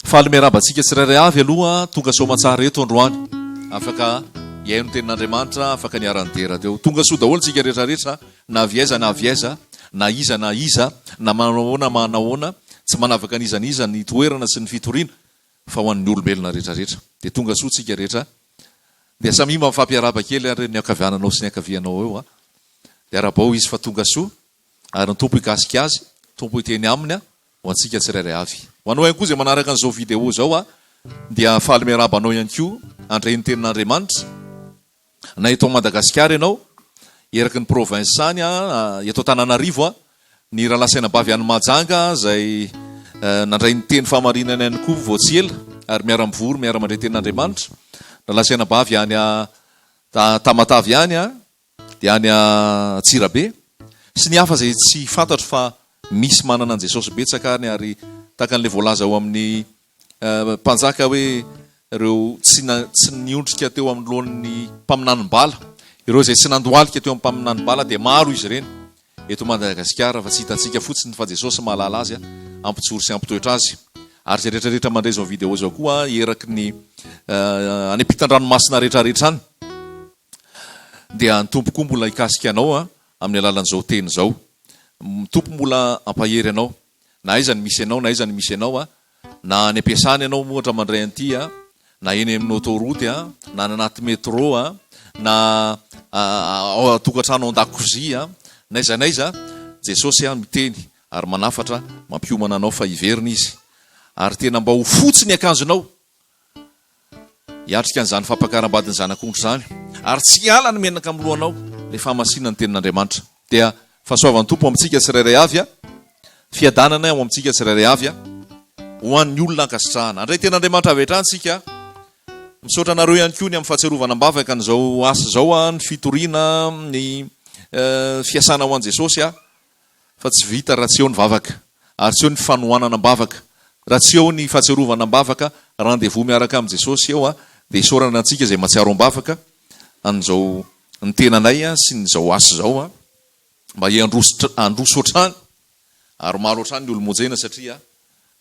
Faly miarabantsika tsirairay avy aloha tonga soamantsara eto androany afaka iaino tenin'Andriamanitra afaka niarandera teo tonga soa daholo tsika rehetrarehetra na viaiza na viaiza na iza na manahoana tsy manavaka an'izaniza ny toerana sy ny fitoriana fa ho an'ny olombelona rehetrarehetra dia tonga soa tsika rehetra dia samima mifampiaraba kely ary ny akaviananao sy ny akavianao eo dia arabao izy fa tonga soa ary ny tompo ikasika azy tompo iteny aminy ho antsika tsirairay avy ho anao ihany koa izay manaraka an'izao vidéo zao dia faly miarabanao ihany koa andreny tenin'Andriamanitra na eto Madagasikara ianao eraky ny province sany eto Antananarivo ny Rahalasaina Bavy any Mahajanga zay nandray ny teny famarinana ihany koa voatsy ela ary miara-mivory miara-mandray tenin'Andriamanitra Rahalasaina Bavy any Tamatavy any dia any Tsirabe sy ny hafa zay tsy fantatro fa misy manana an Jesosy betsaka any ary takan'le voalaza ao amin'ny mpanjaka hoe ireo tsy niondrika teo amin'ny lohan'ny mpaminany-bala ireo zay tsy nandohalika teo amin'ny mpaminany-bala dia maro izy ireny eto Madagasikara fa tsy hitantsika fotsiny fa Jesosy mahalala azy ampitsoro sy ampitoetra azy ary zay rehetrarehetra mandray zao vidéo zao koa eraky ny any ampitan-dranomasina rehetrarehetra any dia ny tompo koa mbola ikasika anao amin'ny alalan'izao teny zao tompo mbola ampahery anao na iza ny misy anao na iza ny misy anao na any ampiasany ianao mohatra mandray an'ity na eny amin'ny autoroute na anaty métro na ao tokantrano an-dakozia na iza na iza Jesosy miteny ary manafatra mampiomana anao fa hiverina izy ary tena mba ho fotsy ny akanjonao hiatrika an'izany fampakaram-badiny zanak'ondry zany ary tsy ala ny menaka amin'ny lohanao le famasinana ny tenin'Andriamanitra dia fahasoavan'ny tompo amintsika tsirairay avy fiadanana ao amintsika tsirairay avy ho an'ny olona ankasitrahana andray tenin'Andriamanitra avy hatrany tsika misaotra anareo ihany koa ny amin'ny fahatsiarovana ambavaka n'izao asa zao ny fitoriana ny fiasana ho an Jesosy fa tsy vita raha tsy eo ny vavaka ary tsy eo ny fanohanana ambavaka raha tsy eo ny fahatsiarovana ambavaka rendez-vous miaraka amin'ny Jesosy eo dia isorana antsika izay mahatsiaro ambavaka an'izao ny tenanay sy nyzao asa zao mba handroso otrany ary maro otrany ny olomonjena satria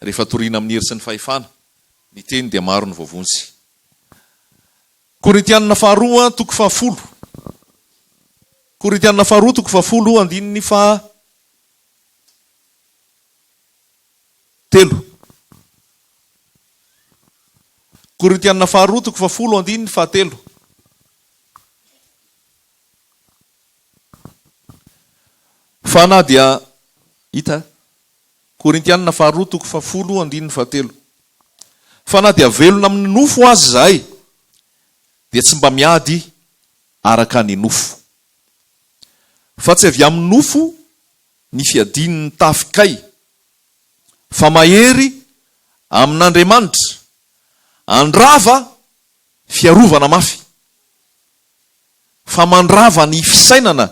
rehefa toriana amin'ny hery sy ny fahefana ny teny dia maro ny voavonsy. Korintianina faharoa toko fahafolo Korintianina faharoa toko fahafolo andininy fa telo Korintianina faharoa toko fahafolo andininy fa telo fa na dia hita Korintianina faharoa toko fahafolo andininy fa telo fa na dia velona amin'ny nofo azy zahay dia tsy mba miady araka ny nofo fa tsy avy amin'ny nofo ny fiadin'ny tafikay fa mahery amin'Andriamanitra andrava fiarovana mafy fa mandrava ny fisainana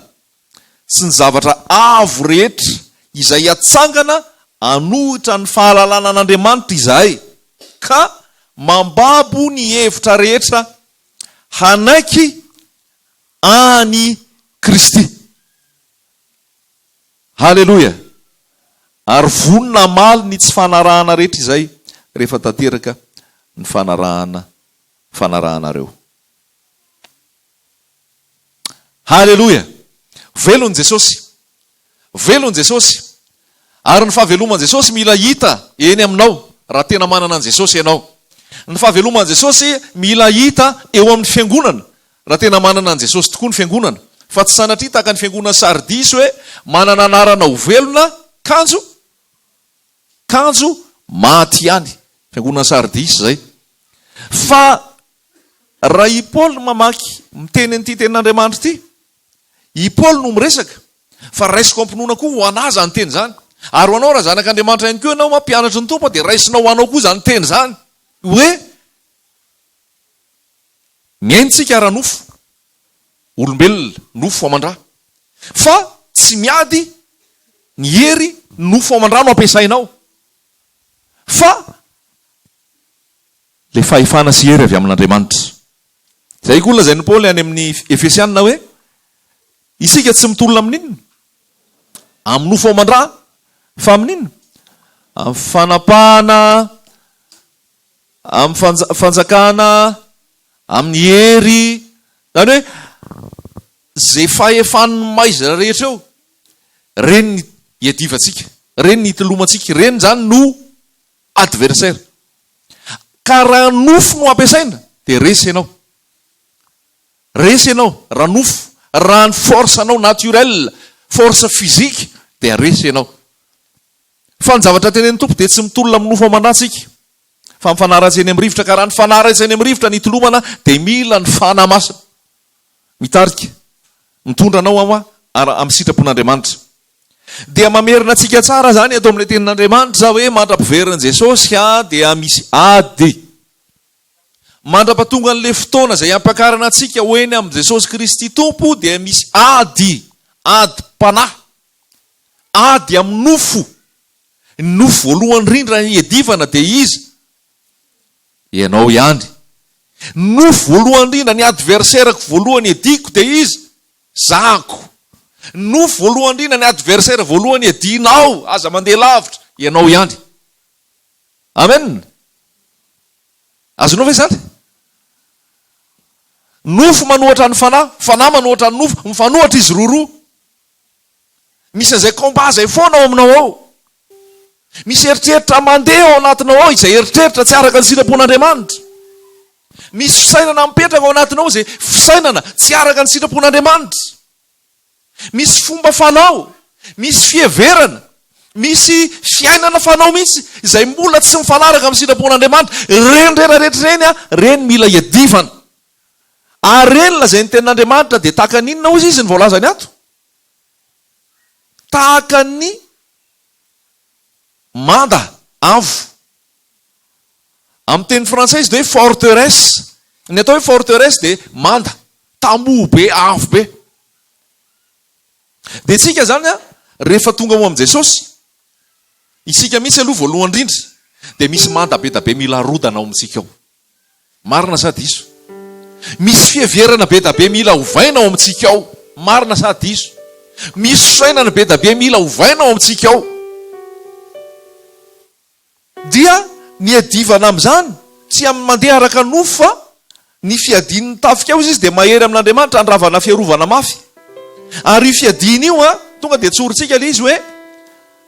sy ny zavatra avo rehetra izay atsangana anohitra ny fahalalana an'Andriamanitra izahay ka mambabo ny hevitra rehetra hanaiky any Kristy. Haleluya. Ary vonona maly ny tsy fanarahana rehetra izay rehefa tanteraka ny fanarahanareo. Haleluya. Velon Jesosy. Velon Jesosy. Ary ny fahaveloman Jesosy mila hita eny aminao raha tena manana an Jesosy ianao. Ny fahaveloman Jesosy mila hita eo amin'ny fiangonana raha tena manana an Jesosy tokoa ny fiangonana. Fa tsy sanatria tahaka ny fiangonana Sardisy hoe manana anarana ho velona kanjo maty ihany. Fiangonana Sardisy zay. Fa raha i Paul mamaky miteny an'ity tenin'Andriamanitra ity, i Paul no miresaka fa raisiko ampinoana koa ho anazy ny teny zany. Ary ho anao raha zanak'Andriamanitra ihany koa ianao mampianatra ny tompo dia raisinao anao koa zany teny zany hoe miaintsika raha nofo olombelona nofo amandra fa tsy miady ny hery nofo amandra no ampiasainao fa le fahefana sy hery avy amin'Andriamanitra. Zay koa lazain'ny Paul any amin'ny Efesianina hoe isika tsy mitolona amin'inona amin'ny nofo amandra fa amin'inona amin'ny fanapahana amin'ny fanjakana, amin'ny hery, zany hoe zay fahefan'ny maizina rehetra eo, reny ny iadivantsika, reny ny hitolomantsika, reny zany no adversaire. Ka raha nofo no ampiasaina dia resy ianao. Resy ianao raha nofo, raha ny force anao naturel, force physique dia resy ianao. Fa ny zavatra tenen'ny tompo dia tsy mitolona amin'ny nofo amandatsika, fa mifanaratsy eny amin'ny rivotra. Ka raha ny fanaratsy eny amin'ny rivotra ny hitolomana dia mila ny fanahy masina mitarika mitondra anao amin'ny sitrapon'Andriamanitra. Dia mamerina antsika tsara zany atao amin'ilay tenin'Andriamanitra hoe mandra-piverina Jesosy dia misy ady. Mandra-pahatonga an'ilay fotoana izay ampiakarana antsika hoeny amin'ny Jesosy Kristy Tompo dia misy ady, ady-panahy, ady amin'ny nofo. Ny nofo voalohany rindra iadivana dia izy ianao ihany. Nofo voalohany rindra ny adversaireko voalohany iadiko dia izy zako. Nofo voalohany rindra ny adversaire voalohany iadinao aza mandeha lavitra ianao ihany. Amen. Azonao ve zany? Nofo manohatra ny fanahy, fanahy manohatra ny nofo, mifanohatra izy roa. Misy an'izay combat zay foana ao aminao ao. Misy eritreritra mandeha ao anatinao ao izay eritreritra tsy araka ny sitrapon'Andriamanitra. Misy fisainana mipetraka ao anatinao izay fisainana tsy araka ny sitrapon'Andriamanitra. Misy fomba fanao, misy fieverana, misy fiainana fanao mihitsy izay mbola tsy mifanaraka amin'ny sitrapon'Andriamanitra. Reny rehetra reny reny mila iadivana. Ary reny lazainy tenin'Andriamanitra dia tahaka n'inona ozy izy ny voalazany ato? Tahaka ny manda, avo. Amin'ny teny frantsay izy dia hoe forteresse. Ny atao hoe forteresse dia manda, tamboho be, avo be. Dia tsika zany rehefa tonga ho amin'i Jesosy, isika mihitsy aloha voalohany indrindra dia misy manda be da be mila harodana ao amintsika ao. Marina sady iso. Misy fieverana be da be mila hovaina ao amintsika ao. Marina sady iso. Misy fisainana be da be mila hovaina ao amintsika ao. Dia ny adivana amin'izany tsy amin'ny mandeha araka nofo, fa ny fiadin'ny tafika ao izy dia mahery amin'Andriamanitra handravana fiarovana mafy. Ary io fiadiny io tonga dia tsorintsika ilay izy hoe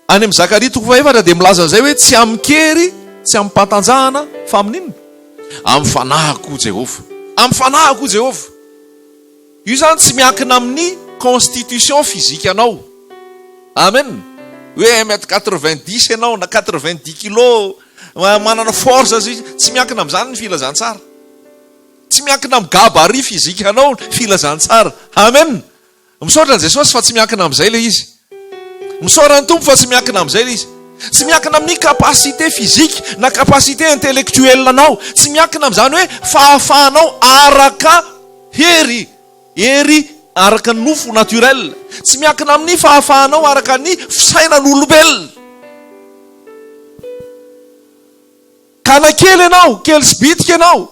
any amin'ny Zakaria 3:4 dia milaza an'izay hoe tsy amin'ny kery, tsy amin'ny mpatanjahana, fa amin'inona? Amin'ny fanahiko Jehova. Amin'ny fanahiko Jehova. Io zany tsy miankina amin'ny constitution physique anao. Amen. Hoe 1m90 ianao na 90 kilo manana force izy, tsy miankina amin'izany ny filazantsara. Tsy miankina amin'ny gabarit physique anao ny filazantsara. Amen. Misaotra ny Jesosy fa tsy miankina amin'izay ilay izy. Misaotra ny Tompo fa tsy miankina amin'izay ilay izy. Tsy miankina amin'ny capacité physique na capacité intellectuelle anao. Tsy miankina amin'izany hoe fahafahanao araka hery araka ny nofo naturel. Tsy miankina amin'ny fahafahanao araka ny fisainan'olombelona. Kana kely ianao, kely sy bitika ianao,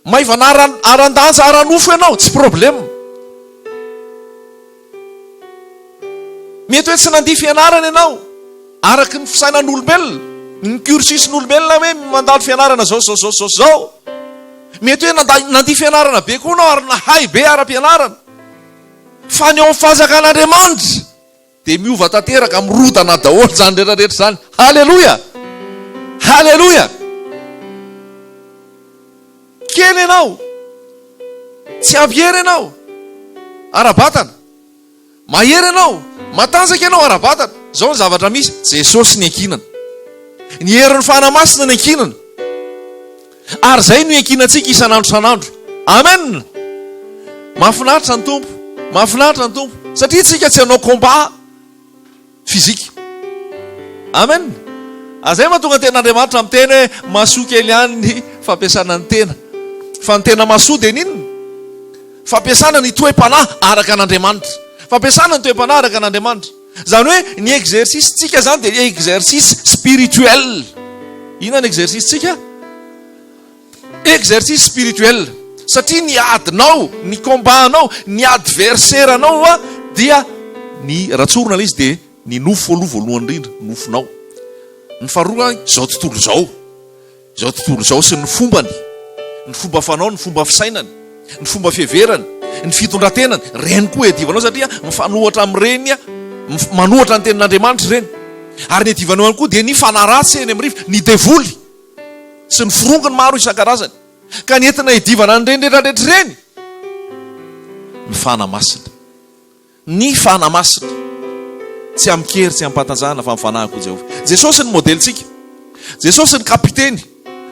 maivana aran-danja ara-nofo ianao, tsy problème. Mety hoe tsy nandia fianarana ianao araka ny fisainan'olombelona, ny cursusn'olombelona hoe mandalo fianarana zao. Mety hoe nandia fianarana be koa anao ary nahay be ara-pianarana. Fa ny ao amin'ny fanjakan'Andriamanitra dia miova tanteraka, mirodana daholo zany rehetrarehetra zany. Halleluja! Halleluja! Kely ianao, tsy ampiery ianao, ara-batana. Mahery ianao, matanjaka ianao, ara-batana. Zao ny zavatra misy, Jesosy ny ankinana. Ny herin'ny fanahy-masina ny ankinana. Ary zay no ankinantsika isan'andro san'andro. Amen. Mahafinaritra ny Tompo, mahafinaritra ny Tompo, satria tsika tsy hanao combat physique. Amen. Azay mahatonga ten'Andriamanitra amin'ny teny hoe masoa kely ihany ny fampiasana ny tena. Fa ny tena masoa dia n'inona? Fampiasana ny toe-panahy araka an'Andriamanitra. Fampiasana ny toe-panahy araka an'Andriamanitra. Zany hoe ny exercice tsika zany dia exercice spirituel. Inona ny exercice tsika? Exercice spirituel. Satria ny adinao, ny combat-nao, ny adversaire-nao dia ny ratsorina izy dia ny nofo aloha voalohany indrindra, nofonao. Ny faharoa izao tontolo izao. zao tontolo zao sy ny fombany, ny fomba fanao, ny fomba fisainany, ny fomba fiheverany, ny fitondrantenany, reny koa edivanao satria mifanohatra amin'ireny manohatra ny tenin'Andriamanitra ireny. Ary ny edivanao ihany koa dia ny fanaratsy eny amin'ny rivo, ny devoly sy ny forongony maro isan-karazany. Ka ny entina edivana an'ireny rehetrarehetra ireny, ny fanamasina, ny fanamasina, tsy amikery, tsy ampatanjahana fa mifanahako Jehovah. Jesosy ny modelintsika, Jesosy ny kapiteny,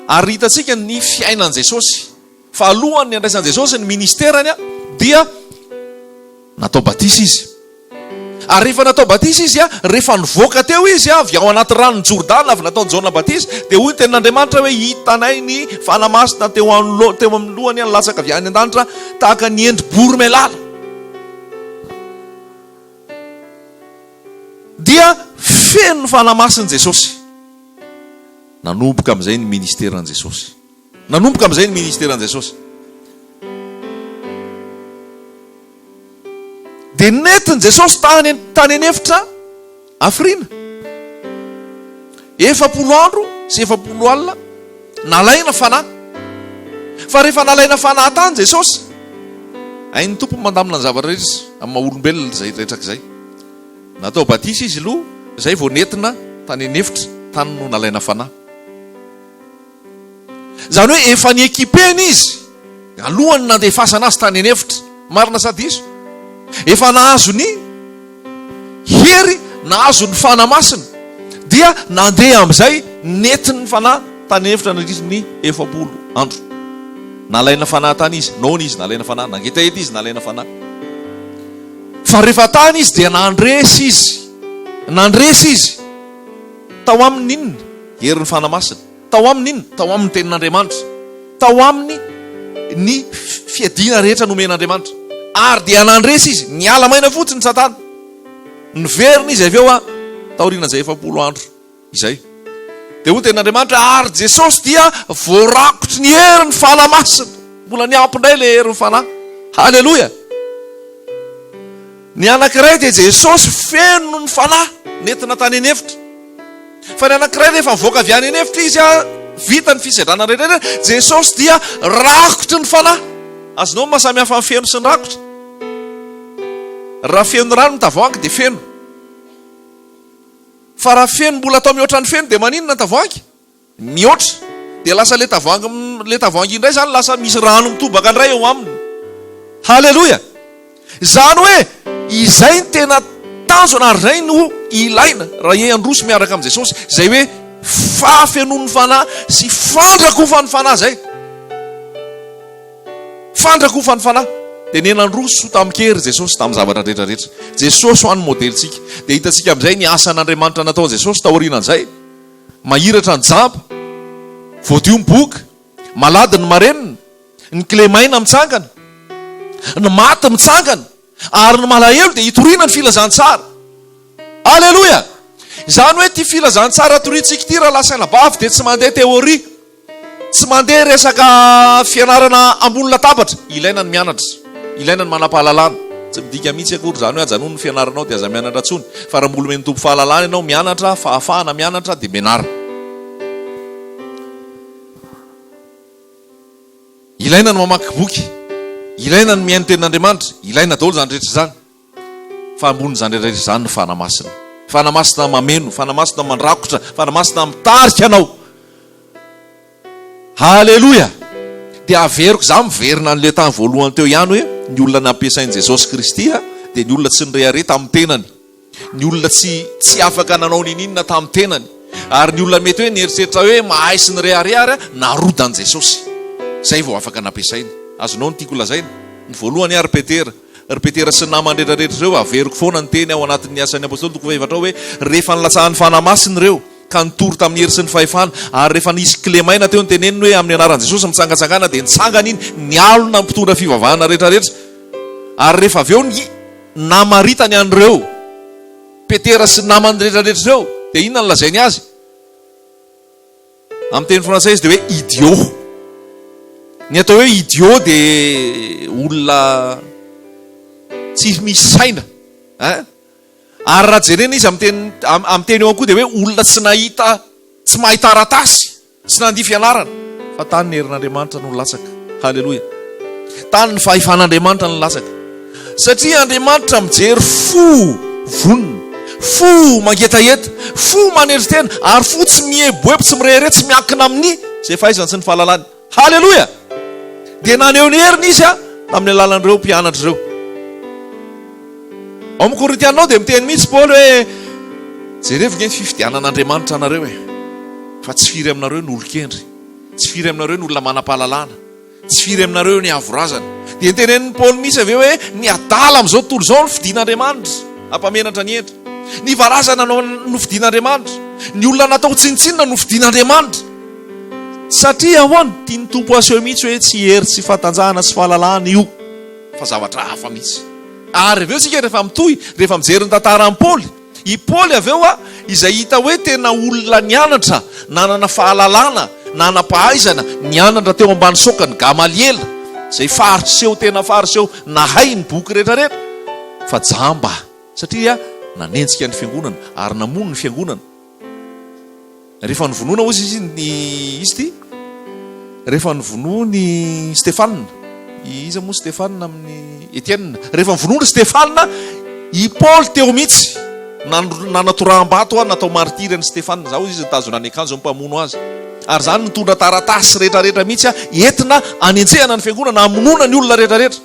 ary hitantsika ny fiainan' Jesosy. Fa alohan'ny ny andraisan' Jesosy ny ministerany dia natao batisa izy. Ary rehefa natao batisa izy rehefa nivoaka teo izy avy ao anaty ranon'ny Jordana avy natao Jaona Batisa, dia hoy ny tenin'Andriamanitra hoe hitanay ny fanamasina teo amin'ny lohany nilatsaka avy any an-danitra tahaka ny endri-bory melala. Dia feno ny fanamasin'i Jesosy. Nanomboka amin'izay ny ministeran' Jesosy. Nanomboka amin'izay ny ministeran' Jesosy. Dia nentin' Jesosy tany an'efitra afrina. 40 andro sy 40 alina nalaina fanahy. Fa rehefa nalaina fanahy tany Jesosy, hainy tompo mandamina ny zavatra rehetra amin'ny maha-olombelona izay retrak'izay. Natao batisa izy aloha, izay vao nentina tany an'efitra tany no nalaina fanahy. Zany hoe efa ny ekipeny izy alohany nandefasana azy tany an'efitra. Marina sady iso. Efa nahazo ny hery, nahazo ny fanamasina, dia nandeha amin'izay nentin' ny fanahy tany an'efitra nandritry ny 40 andro. Nalaina fanahy tany izy, nona izy nalaina fanahy, nangeta edy izy nalaina fanahy. Fa rehefa tany izy dia nandresy izy tao amin'ny inona? Herin'ny fanamasina. Tao amin'ny inona? Tao amin'ny tenin'Andriamanitra. Tao amin'ny ny fiadiana rehetra nomen'Andriamanitra. Ary dia nandresy izy, niala maina fotsiny Satana. Niverina izy avy eo taorian'izay 40 andro izay. Dia hoy tenin'Andriamanitra, ary Jesosy dia voarakotry ny herin'ny fanamasina. Mbola niampindray ilay herin'ny fanahy. Halleloja. Ny anankiray dia Jesosy feno ny fanahy nentina tany an'efitra. Fa ny anankiray rehefa mivoaka avy any an'efitra izy vita ny fisedrana rehetra, Jesosy dia rakotry ny fanahy. Azonao mahasamy hafa ny feno sy ny rakotra. Raha feno rano ny tavoahangy dia feno. Fa raha feno mbola atao mihoatra ny feno dia maninona ny tavoahangy? Mihoatra. Dia lasa le tavoahangy indray zany lasa misy rano mitobaka indray eo aminy. Halleloja. Zany hoe izay ny tena tanjona ary izay no ilaina raha iandroso miaraka amin'i Jesosy, izay hoe fafenon'ny fanahy sy fandrakofan'ny fanahy zay. Fandrakofan'ny fanahy. Dia nenandroso tamikery Jesosy tamin'ny zavatra rehetrarehetra. Jesosy ho an'ny modelintsika. Dia hitantsika amin'izay ny asan'Andriamanitra natao Jesosy taorianan'izay. Mahiratra ny jamba, voadio ny boka, malady ny marenina, ny kilemaina mitsangana, ny maty mitsangana, ary ny malahelo dia hitoriana ny filazantsara. Alleloja. Zany hoe ty filazantsara torintsika ty raha lasaina bavy dia tsy mandeha teoria, tsy mandeha resaka fianarana ambony latabatra. Ilaina ny mianatra, ilaina ny manam-pahalalana. Tsy midika mihitsy akory zany hoe ajanony ny fianaranao dia aza mianatra tsony. Fa raha mbola mentompo fahalalana ianao mianatra, fahafahana mianatra dia menarina. Ilaina ny mamaky boky, ilaina ny miaino tenin'Andriamanitra, ilaina daholo zany rehetra zany. Fa ambony zany rehetra zany ny fanamasina. Fanamasina mameno, fanamasina mandrakotra, fanamasina mitarika anao. Halleloja. Dia averiko za miverina an'le tany voalohany teo ihany hoe ny olona nampiasain'i Jesosy Kristy dia ny olona tsy nirehare tamin'ny tenany, ny olona tsy afaka nanao ninina tamin'ny tenany, ary ny olona mety hoe nieritreritra hoe mahay sy nirehareary narodan'i Jesosy. Zay vao afaka nampiasainy. Azonao ny tiako lazaina. Ny voalohany ry Petera sy namany rehetrarehetra ireo averiko foana ny teny ao anatin'ny asan'ny apôstôly 2:7 hoe rehefa nilatsahan'ny fanamasina ireo ka nitory tamin'ny hery sy ny fahefana, ary rehefa nisy kilemaina teo ny teneniny hoe amin'ny anaran'i Jesosy mitsangatsangana dia nitsangana iny nialona mpitondra fivavahana rehetrarehetra. Ary rehefa avy eo ny namaritany an'ireo Petera sy namany rehetrarehetra ireo dia inona ny lazainy azy? Amin'ny teny frantsay izy dia hoe idiot. Ny atao hoe idiot dia olona tsy misy saina. Ary raha jerena izy amin'ny teny eo koa dia hoe olona tsy mahita ratasy. tsy nandia fianarana fa tany ny herin'andriamanitra no latsaka. Halleloja. Tany ny fahefan'andriamanitra no latsaka, satria andriamanitra mijery fo vonona, fo mangetaheta, fo maneritena, ary fo tsy mieboebo, tsy mirehare, tsy miankina amin'ny zay fahaizany sy ny fahalalany. Halleloja. Dia naneho ny heriny izy amin'ny alalan'ireo mpianatra ireo. Ao amin'ny Korintianao dia miteny mihitsy Paoly hoe jerevy ny fifidianan'andriamanitra anareo fa tsy firy aminareo ny olon-kendry, tsy firy aminareo ny olona manam-pahalalana, tsy firy aminareo ny avorazana. Dia nitenen'ny Paoly mihitsy avy eo hoe ny adala amin'izao tontolo izao no fidian'andriamanitra hampamenatra ny endry, ny varazana no fidian'andriamanitra, ny olona natao tsinitsinina no fidian'andriamanitra. Satria hoany tiany tompo aseho mihitsy hoe tsy hery, tsy fahatanjahana, tsy fahalalana io fa zavatra hafa mihitsy. Ary avy eo sika rehefa mitohy, rehefa mijery ny tantaran'i Paoly, i Paoly avy eo izay hita hoe tena olona nianatra, nanana fahalalana, nanam-pahaizana, nianatra teo ambany sokany Gamaliela, izay fariseho, tena fariseho, nahay ny boky rehetrarehetra, fa jamba satria nanenjika ny fiangonana ary namono ny fiangonana. Rehefa nivonoana ozy izy ty, rehefa nivonoa ny Stefanina, iza moa Stefanina amin'ny Etienne, rehefa nivonoana Stefanina, i Paoly teo mihitsy nanatoram-bato natao martiry ny Stefanina, zao izy tazona ny akanjo mpamono azy. Ary zany nitondra taratasy rehetrarehetra mihitsy entina anenjehana ny fiangonana, amonona ny olona rehetrarehetra.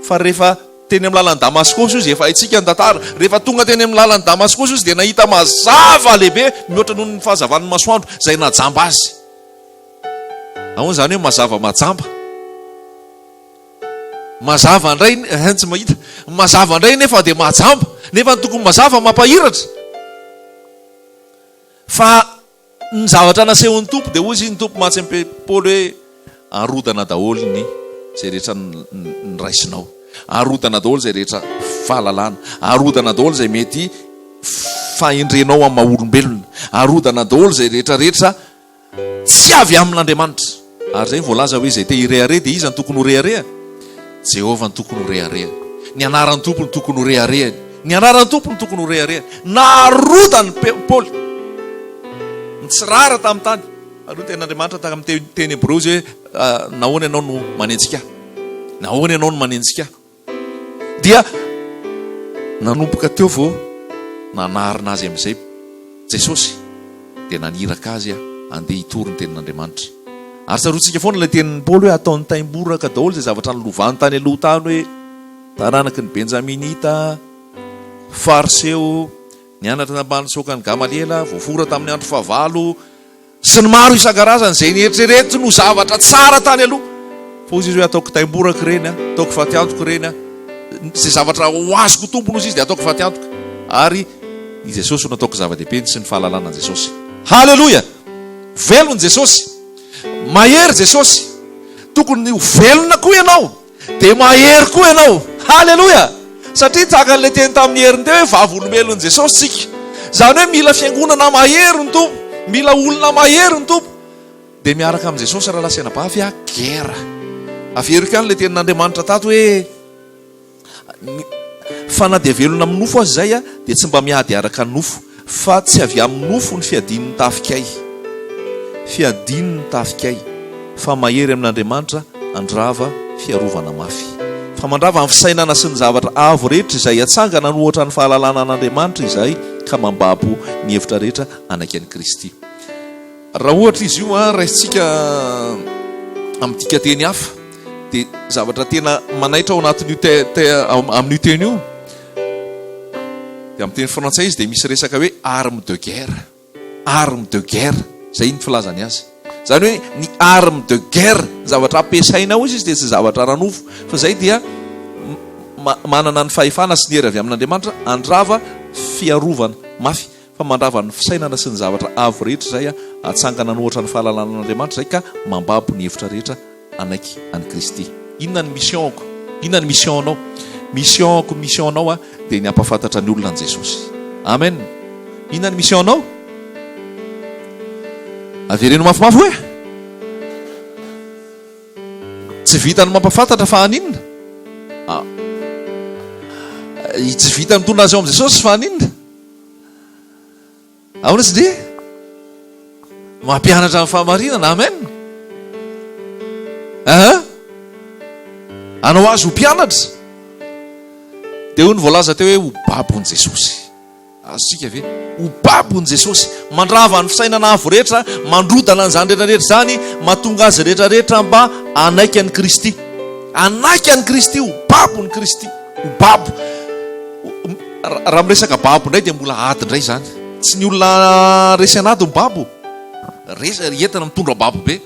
Fa rehefa teny amin'ny lalan'ny Damaskosy izy, efa haitsika ny tantara, rehefa tonga teny amin'ny lalan'ny Damaskosy izy dia nahita mazava lehibe mihoatra noho ny fahazavan'ny masoandro izay najamba azy. Ahoana zany hoe mazava majamba? Mazava indray tsy mahita, mazava indray nefa dia majamba, nefa tokony mazava mampahiratra. Fa ny zavatra nasehon'ny tompo dia hoy izy ny tompo matsy amin'ny Paoly hoe arodana daholo ny zay rehetra niraisinao, arodana daholo zay rehetra fahalalana, arodana daholo zay mety fahendrenao amin'ny maha-olombelona, arodana daholo zay rehetrarehetra tsy avy amin'Andriamanitra. Ary zay voalaza hoe izay te hirehare dia iza ny tokony ho reharea? Jehovah ny tokony ho reharea, ny anaran'ny tompo ny tokony ho reharea, ny anaran'ny tompo ny tokony ho reharea. Narodany Paoly nitsirara tamin'ny tany. Ary ten'Andriamanitra taka amin'ny teny Hébreu izy hoe nahoana ianao no manenjika, nahoana ianao no manenjika. Dia nanomboka teo vao nanarina azy amin'izay Jesosy, dia naniraka azy andeha hitory ny tenin'Andriamanitra. Ary sarotsika foana ilay tenin'ny Paoly hoe ataon'ny taimboraka daholo izay zavatra nilovany tany aloha tany, hoe taranaky ny Benjaminita, fariseho, nianatra ambany sokany Gamaliela, voafora tamin'ny andro fahavalo, sy ny maro isan-karazany izay nieritrereto no zavatra tsara tany aloha. Fa izy hoe ataoko taimboraka ireny, ataoko fatiantoko ireny, izay zavatra ho azoko tompony izy dia ataoko fatiantoko. Ary i Jesosy no ataoko zava-dehibe sy ny fahalalana Jesosy. Halleloja! Velony Jesosy, mahery Jesosy, tokony ho velona koa ianao, dia mahery koa ianao. Halleloja! Satria tahaka n'ilay teny tamin'ny heriny teo hoe vavolombelon'i Jesosy sika. Zany hoe mila fiangonana mahery ny tompo, mila olona mahery ny tompo, dia miaraka amin'i Jesosy raha lasena bavy gera. Averiko ihany ilay tenin'Andriamanitra tato hoe fa na dia velona amin'ny nofo azy zay dia tsy mba miady araka ny nofo, fa tsy avy amin'ny nofo ny fiadian'ny tafikay, fiadian'ny tafikay, fa mahery amin'Andriamanitra andrava fiarovana mafy. Fa mandrava amin'ny fisainana sy ny zavatra avo rehetra izay atsangana no ohatra ny fahalalana an'Andriamanitra izay ka mambabo ny hevitra rehetra anaky an'i Kristy. Raha ohatra izy io raisitsika amin'ity teny hafa, dia zavatra tena manaitra ao anatin'io teny io, dia amin'ny teny frantsay izy dia misy resaka hoe arme de guerre, arme de guerre, zay ny filazany azy. Zany hoe ny arme de guerre, zavatra ampiasainao izy dia tsy zavatra ranofo, fa zay dia manana ny fahefana sy ny hery avy amin'Andriamanitra andrava fiarovana mafy, fa mandrava ny fisainana sy ny zavatra avo rehetra zay atsangana ny ohatra ny fahalalàn'Andriamanitra zay ka mambabo ny hevitra rehetra anaky an'i Kristy. Inona ny missionko? Inona ny missionanao? Missionanao dia ny ampafantatra ny olona an' Jesosy. Amen. Inona ny missionanao? Avereno mafimafy hoe tsy vitany mampafantatra fa haninona? Tsy vitany mitondra azy ao amin'i Jesosy fa haninona? Ahoana tsy dia? mampianatra amin'ny fahamarinana. Amen. Anao azy ho mpianatra dia hoy ny voalaza teo hoe ho babon' Jesosy. Azontsika ve ho babon' Jesosy, mandrava ny fisainana avo rehetra, mandrodana an'izany rehetrarehetra zany, mahatonga azy rehetrarehetra mba anaiky an'i Kristy. Anaiky an'i Kristy, ho babon'i Kristy, ho babo. Raha miresaka babo indray dia mbola ady indray zany, tsy ny olona resy anaty ny babo, entina mitondra babo be.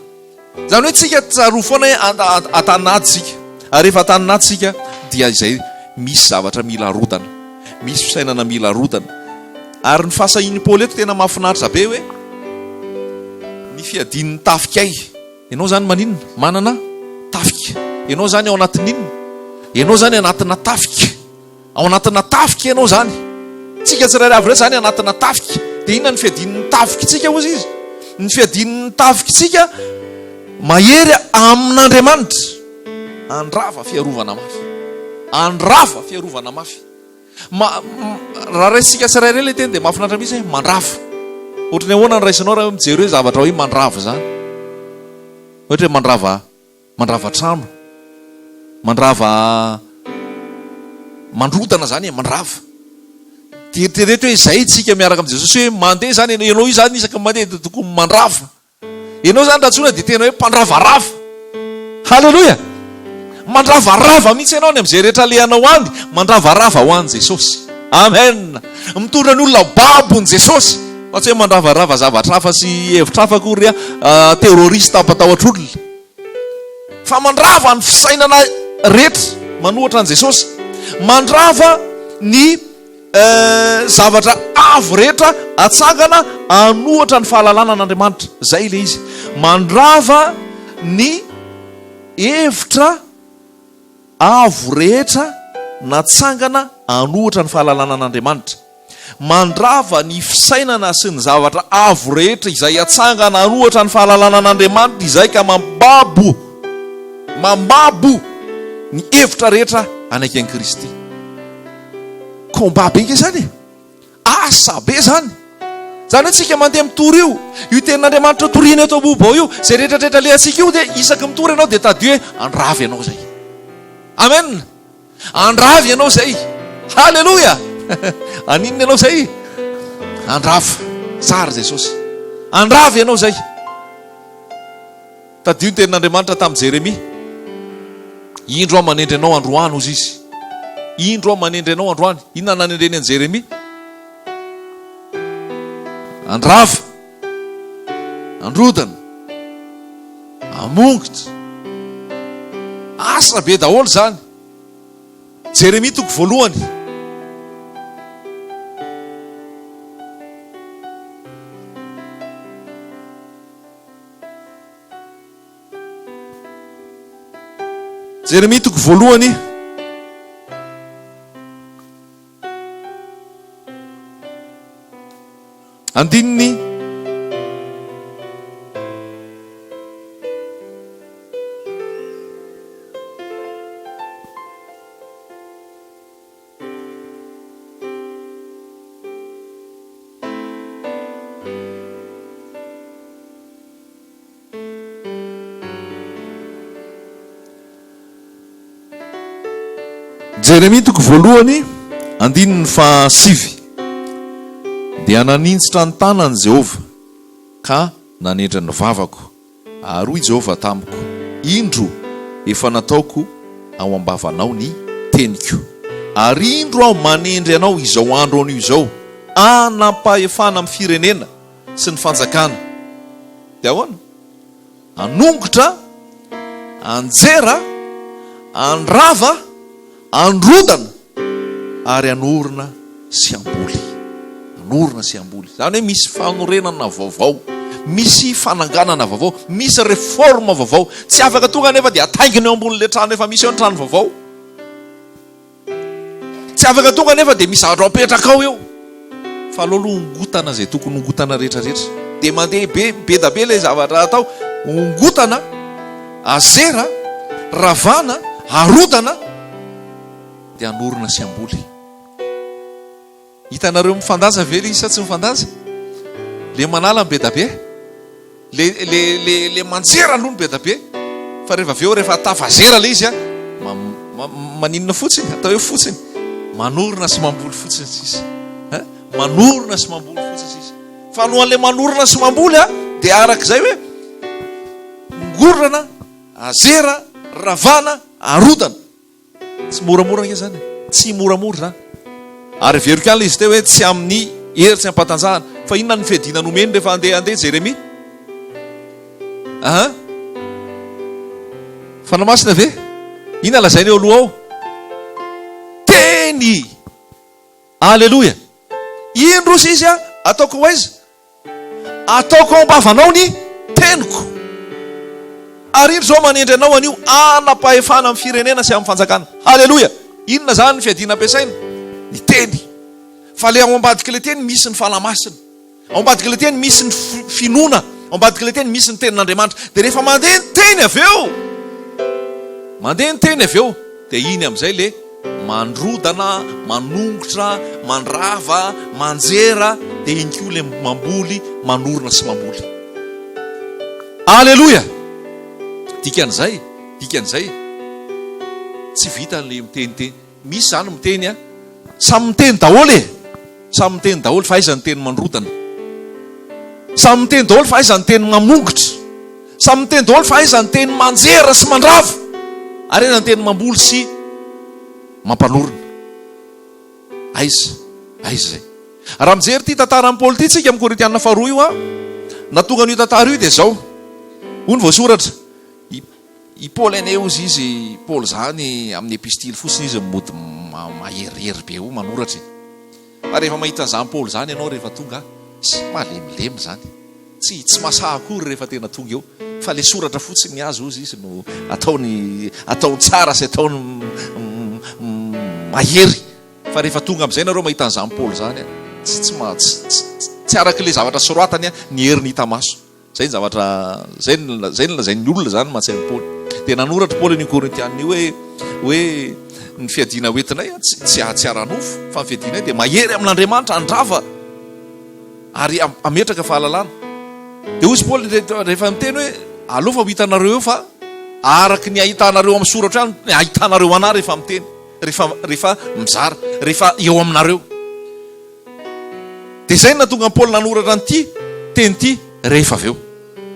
Zany hoe tsika tsaroa foana hoe atan'ady sika, ary rehefa atan'ady sika dia izay misy zavatra mila harodana, misy fisainana mila harodana. Ary ny fahasahin'i Paoly eto tena mahafinaritra be hoe ny fiadian'ny tafikay. Ianao zany maninona? Manana tafika. Ianao zany ao anatin'inona? Ianao zany anatina tafika. Ao anatina tafika ianao zany. Tsika tsirairay avy rehetra zany anatina tafika. Dia inona ny fiadian'ny tafikitsika ozy izy? Ny fiadian'ny tafikitsika mahery amin'Andriamanitra. Andrava fiarovana mafy. Andrava fiarovana mafy. Raha raisika tsirairay le teny dia mahafinaritra mihitsy hoe mandrava. Ohatrany ahoana ny raisinao raha mijery hoe zavatra hoe mandrava zany. Ohatra hoe mandrava trano, mandrava mandrodana zany, mandrava. Tieritrereto hoe izay tsika miaraka amin'ny Jesosy hoe mandeha zany ianao io zany isaka mandeha dia tokony mandrava. Ianao zany raha tsona dia tena hoe mpandravarava. Halleloja. Mandravarava mihitsy ianao ny amin'izay rehetra lehanao any, mandravarava ho an'i Jesosy. Amen. Mitondra ny olona babon'i Jesosy. Fa tsy hoe mandravarava zavatra hafa sy hevitra hafa akory terroriste ampatahotra olona. Fa mandrava ny fisainana rehetra manohatra an'i Jesosy. Mandrava ny zavatra avo rehetra atsangana anohatra ny fahalalana an'Andriamanitra. Zay le izy. Mandrava ny hevitra avo rehetra natsangana anohatra ny fahalalana an'Andriamanitra. Mandrava ny fisainana sy ny zavatra avo rehetra izay atsangana anohatra ny fahalalana an'Andriamanitra, izay ka mambabo ny hevitra rehetra anaiky an'i Kristy. Komba be ke zany, asa be zany. Zany hoe tsika mandeha mitory io tenin'Andriamanitra toriana eto ambobao io, zay rehetrarehetra le atsika io dia isaky mitory ianao dia tadio hoe andravy ianao zay. Amen. Andravy ianao zay. Halleloja. Aninona ianao zay? Andrava. Tsara Jesosy. Andravy ianao zay. Tadio ny tenin'Andriamanitra tamin'i Jeremia. Indro aho manendry anao androany ozy izy. Indro aho manendry anao androany. Inona nanendreny an'i Jeremia? Andrava, androdana, amongotra, asa be daholo zany. Jeremia toko voalohany. Jeremia toko voalohany. Andininy Jeremia toko voalohany andininy fahasivy. Dia nanintsitra ny tanany Jehova ka nanendra ny vavako, ary hoy Jehova tamiko, indro efa nataoko ao ambavanao ny teniko, ary indro aho manendry anao izao andro anio izao, anam-pahefana amin'ny firenena sy ny fanjakana. Dia ahoana? Anongotra, anjera, andrava, androdana, ary anorina sy amboly. Anorina sy amboly. Zany hoe misy fanorenana vaovao, misy fananganana vaovao, misy reforma vaovao. Tsy afaka tonga nefa dia ataingina eo ambonin'le trano efa misy eo ny trano vaovao. Tsy afaka tonga nefa dia misy zavatra apetraka ao eo. Fa aloha ongotana zay tokony ongotana rehetrarehetra. Dia mandeha be da be le zavatra atao, ongotana, azera, ravana, arodana, dia anorina sy amboly. Hitanareo mifandaza ve le isa tsy mifandaza? Le manala be da be. le manjera aloha ny be da be fa rehefa aveo rehefa tafazera le izy a maninona fotsiny atao hoe fotsiny manorona sy mamboly fotsiny sisa manorona sy mamboly fotsiny sisa fa alohan'le manorona sy mamboly a dia arak'izay hoe ngorana azera ravana arodana tsy moramora nke zany tsy moramora zany ary veriko ihany le izy teo hoe tsy amin'ny heritsy ampatanjahana fa inona ny fiadina nomeny rehefa andeha Jeremia fanamasina ve ina lazainy eo aloha ao teny alleloia indrozy izy a ataoko ho aiza ataoko ao ambavanao ny teniko ary indro zao manendry anao anio anapahefana amin'ny firenena sy amin'ny fanjakana alleloia inona zany ny fiadina ampiasaina ny teny fa le ao ambadika le teny misy ny fanamasina ao ambadika le teny misy ny finoana ao ambadika le teny misy ny tenin'Andriamanitra dia rehefa mandeha ny teny aveo mandeha ny teny aveo dia iny amin'izay le mandrodana manongotra mandrava manjera dia iny koa le mamboly manorona sy mamboly alleloia dikan'izay tsy vita le miteniteny misy zany miteny a samy miteny daholo samy miteny daholo fa aiza ny teny mandrodana samy miteny daholo fa aiza ny teny mamongotra samy miteny daholo fa aiza ny teny manjera sy mandrava ary aiza ny teny mamboly sy mampanorona aiza zay raha mijery ty tantara amin'ny Paoly ty tsika amin'ny Korintiana 2 io a natonga an'io tantara io dia zao hoy ny voasoratra i Paoly aneo izy Paoly zany amin'ny epistily fotsiny izy mody maherihery be io manoratra fa rehefa mahita an'izany Paoly zany ianao rehefa tonga sy malemilemy zany tsy masahakory rehefa tena tonga eo fa le soratra fotsiny azy izy no ataony tsara sy ataony mahery fa rehefa tonga amin'izay nareo mahita an'izany Paoly zany tsy araka le zavatra soratany a ny hery ny hita maso zay ny zavatra zay ny lazain'ny olona zany matsain'ny Paoly dia nanoratra Paoly ny Korintiana hoe ny fiadina hoentinay tsy ara-nofo fa ny fiadinay dia mahery amin'Andriamanitra andrava ary ametraka fahalalana dia hozy Paoly rehefa miteny hoe aloha fa ho hitanareo eo fa araky ny ahitanareo amin'ny soratra any ny ahitanareo ana rehefa miteny rehefa mizara rehefa eo aminareo dia zay natonga ny Paoly nanoratra nyty teny ty rehefa aveo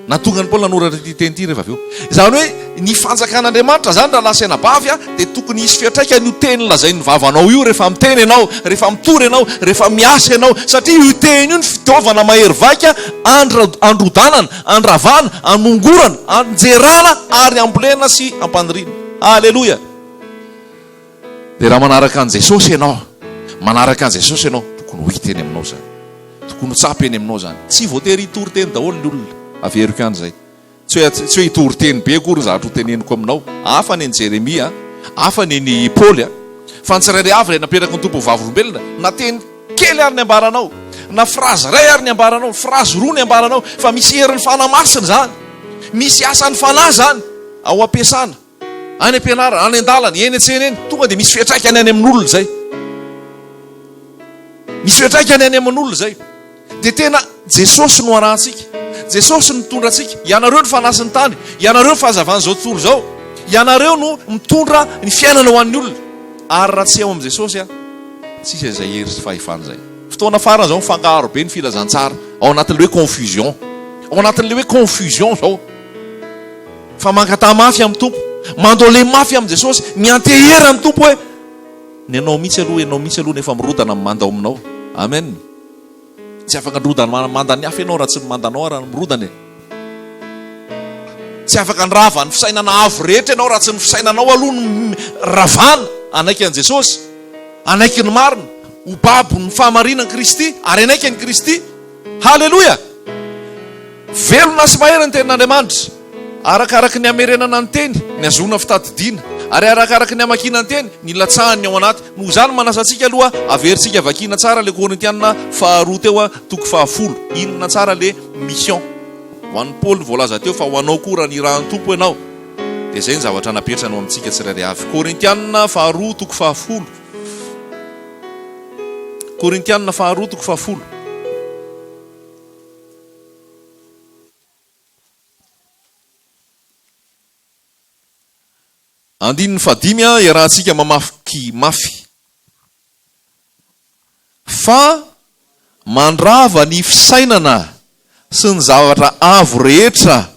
natonga ny Paoly nanoratra ty teny ty rehefa aveo zany hoe ny fanjakan'Andriamanitra zany raha lasaina bavy a dia tokony hisy fiatraikany io teny lazain'ny vavanao io rehefa miteny ianao rehefa mitory ianao rehefa miasa ianao satria io teny io ny fitaovana mahery vaika androdanana andravana anongorana anjerana ary ambolena sy ampanirina alleloia dia raha manaraka an' Jesosy ianao tokony ho hita eny aminao zany tokony ho tsapy eny aminao zany tsy voatery hitory teny daholo ny olona averiko ihany zay tsy hoe hitory teny be kory ny zavatra ho teneniko aminao hafa ny Jeremia hafa ny Paoly fa ny tsirairay avy ilay napetraka ny tompo vavolombelona na teny kely ary ny ambaranao na frazy ray ary ny ambaranao frazy roa ny ambaranao fa misy herin'ny fanamasina zany misy asan'ny fanahy zany ao ampiasana any ampianarana any an-dalana eny an-tsena eny tonga dia misy fiatraikany any amin'olona zay misy fiatraikany any amin'olona zay dia tena Jesosy no arantsika Jesosy no mitondra antsika ianareo ny fanasiny tany ianareo ny fahazavan'izao tontolo zao ianareo no mitondra ny fiainana ho an'ny olona ary raha tsy eo amin'i Jesosy a tsisy izay hery sy fahefana zay fotoana farana zao mifangaro be ny filazantsara ao anatin'le hoe confusion zao fa mankatà mafy amin'ny tompo mandole mafy amin'i Jesosy miantehery amin'ny tompo hoe ny anao mihitsy aloha nefa mirodana amin'ny mandao aminao amen tsy afaka ndrodana mandany hafa ianao raha tsy mandanao raha mirodana tsy afaka ndrava ny fisainana avo rehetra ianao raha tsy ny fisainanao aloha ny ravana anaiky an'i Jesosy anaiky ny marina ho babo ny fahamarinan'i Kristy ary anaiky an'i Kristy halleloia velona sy mahery ny tenin'Andriamanitra arakaraky ny amerenana ny teny ny azona fitadidiana ary arakaraky ny amakina ny teny ny latsahany ao anaty noho zany manasa antsika aloha averintsika vakina tsara le Korintiana 2 teo a toko 10 inona tsara le mission ho an'ny Paoly voalaza teo fa ho anao koa raha ny rahan'ny tompo ianao dia zay ny zavatra napetrana amintsika tsirairay avy Korintiana 2 toko 10 Korintiana 2 toko 10 Andininy fadimy iarahantsika mamaky mafy. Fa mandrava ny fisainana sy ny zavatra avo rehetra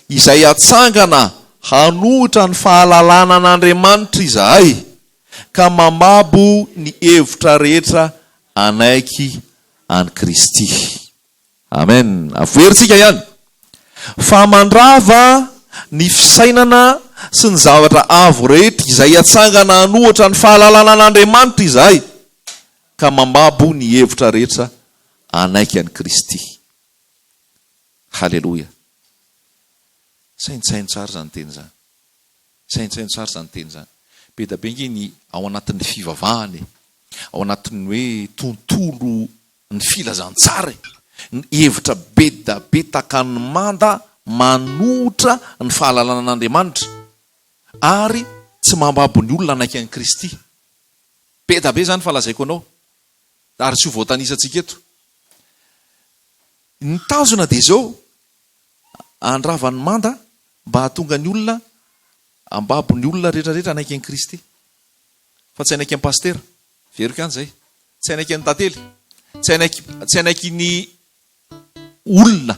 izay atsangana hanohitra ny fahalalana an'Andriamanitra izahay ka mamabo ny hevitra rehetra anaiky any Kristy. Amen. Avoerintsika ihany. Fa mandrava ny fisainana sy ny zavatra avo rehetra izay atsangana hanohitra ny fahalalana an'Andriamanitra izahay ka mamabo ny hevitra rehetra anaiky any Kristy. Halleluja. Saintsaino tsara zany teny zany. Saintsaino tsara zany teny zany. Be da be ngeny ao anatin'ny fivavahany, ao anatin'ny hoe tontolo ny filazantsara, ny hevitra be da be takany manda manohitra ny fahalalana an'Andriamanitra ary tsy mambabo ny olona anaiky any Kristy. Be da be zany falazaiko anao. Ary tsy ho voatanisantsika eto. Ny tanjona dia zao, andravany manda mba hahatonga ny olona ambabo ny olona rehetrarehetra anaiky any Kristy. Fa tsy anaiky any pastera, verika any zay. Tsy anaiky any tantely, tsy anaiky ny olona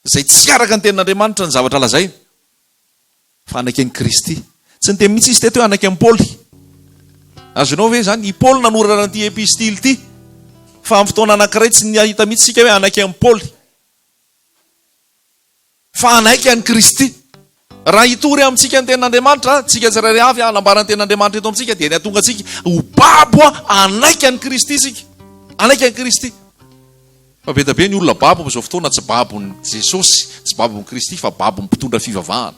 zay tsy araka ny tenin'Andriamanitra ny zavatra lazay, fa anaiky any Kristy. Tsy ny teny mihitsy izy teto hoe anaiky any Paoly. Azonao ve zany i Paoly nanorana ity epistily ity, fa amin'ny fotoana anankiray tsy ny ahita mihitsy sika hoe anaiky any Paoly, fa anaiky any Kristy. Raha hitory amintsika ny tenin'Andriamanitra, tsika tsirairay avy anambarany tenin'Andriamanitra eto amintsika, dia ny atonga tsika ho babo anaiky any Kristy sika, anaiky any Kristy. Fa be da be ny olona babo amin'izao fotoana tsy babon'ny Jesosy, tsy babon'ny Kristy, fa babon'ny mpitondra fivavahana,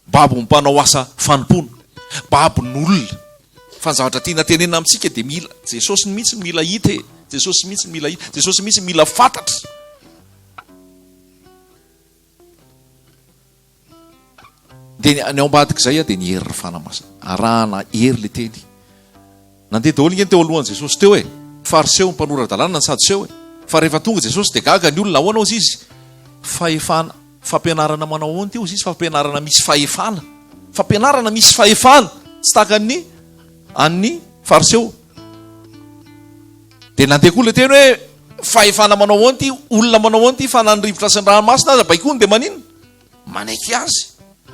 babon'ny mpanao asa fanompona, babon'ny olona. Fa ny zavatra tiana tenena amintsika dia mila Jesosy mihitsy mila hita, Jesosy mihitsy mila hita, Jesosy mihitsy mila fantatra. Dia ny ao ambadika izay dia ny hery fanamasa, arahana hery le teny. Nandeha daholo ingeny teo alohan'i Jesosy teo hoe fariseo ny mpanoratra-dalàna ny sadoseo hoe. Fa rehefa tonga Jesosy dia gaga ny olona ahoana ozy izy? Fahefana, fampianarana manao ahoana teo izy? Fampianarana misy fahefana, fampianarana misy fahefana, tsy tahaka ny an'ny fariseo. Dia nandeha koa le teny hoe fahefana manao ahoana ty, olona manao ahoana ty fa nanrivotra sy ny ranomasina aza baikony dia manino? Manaiky azy.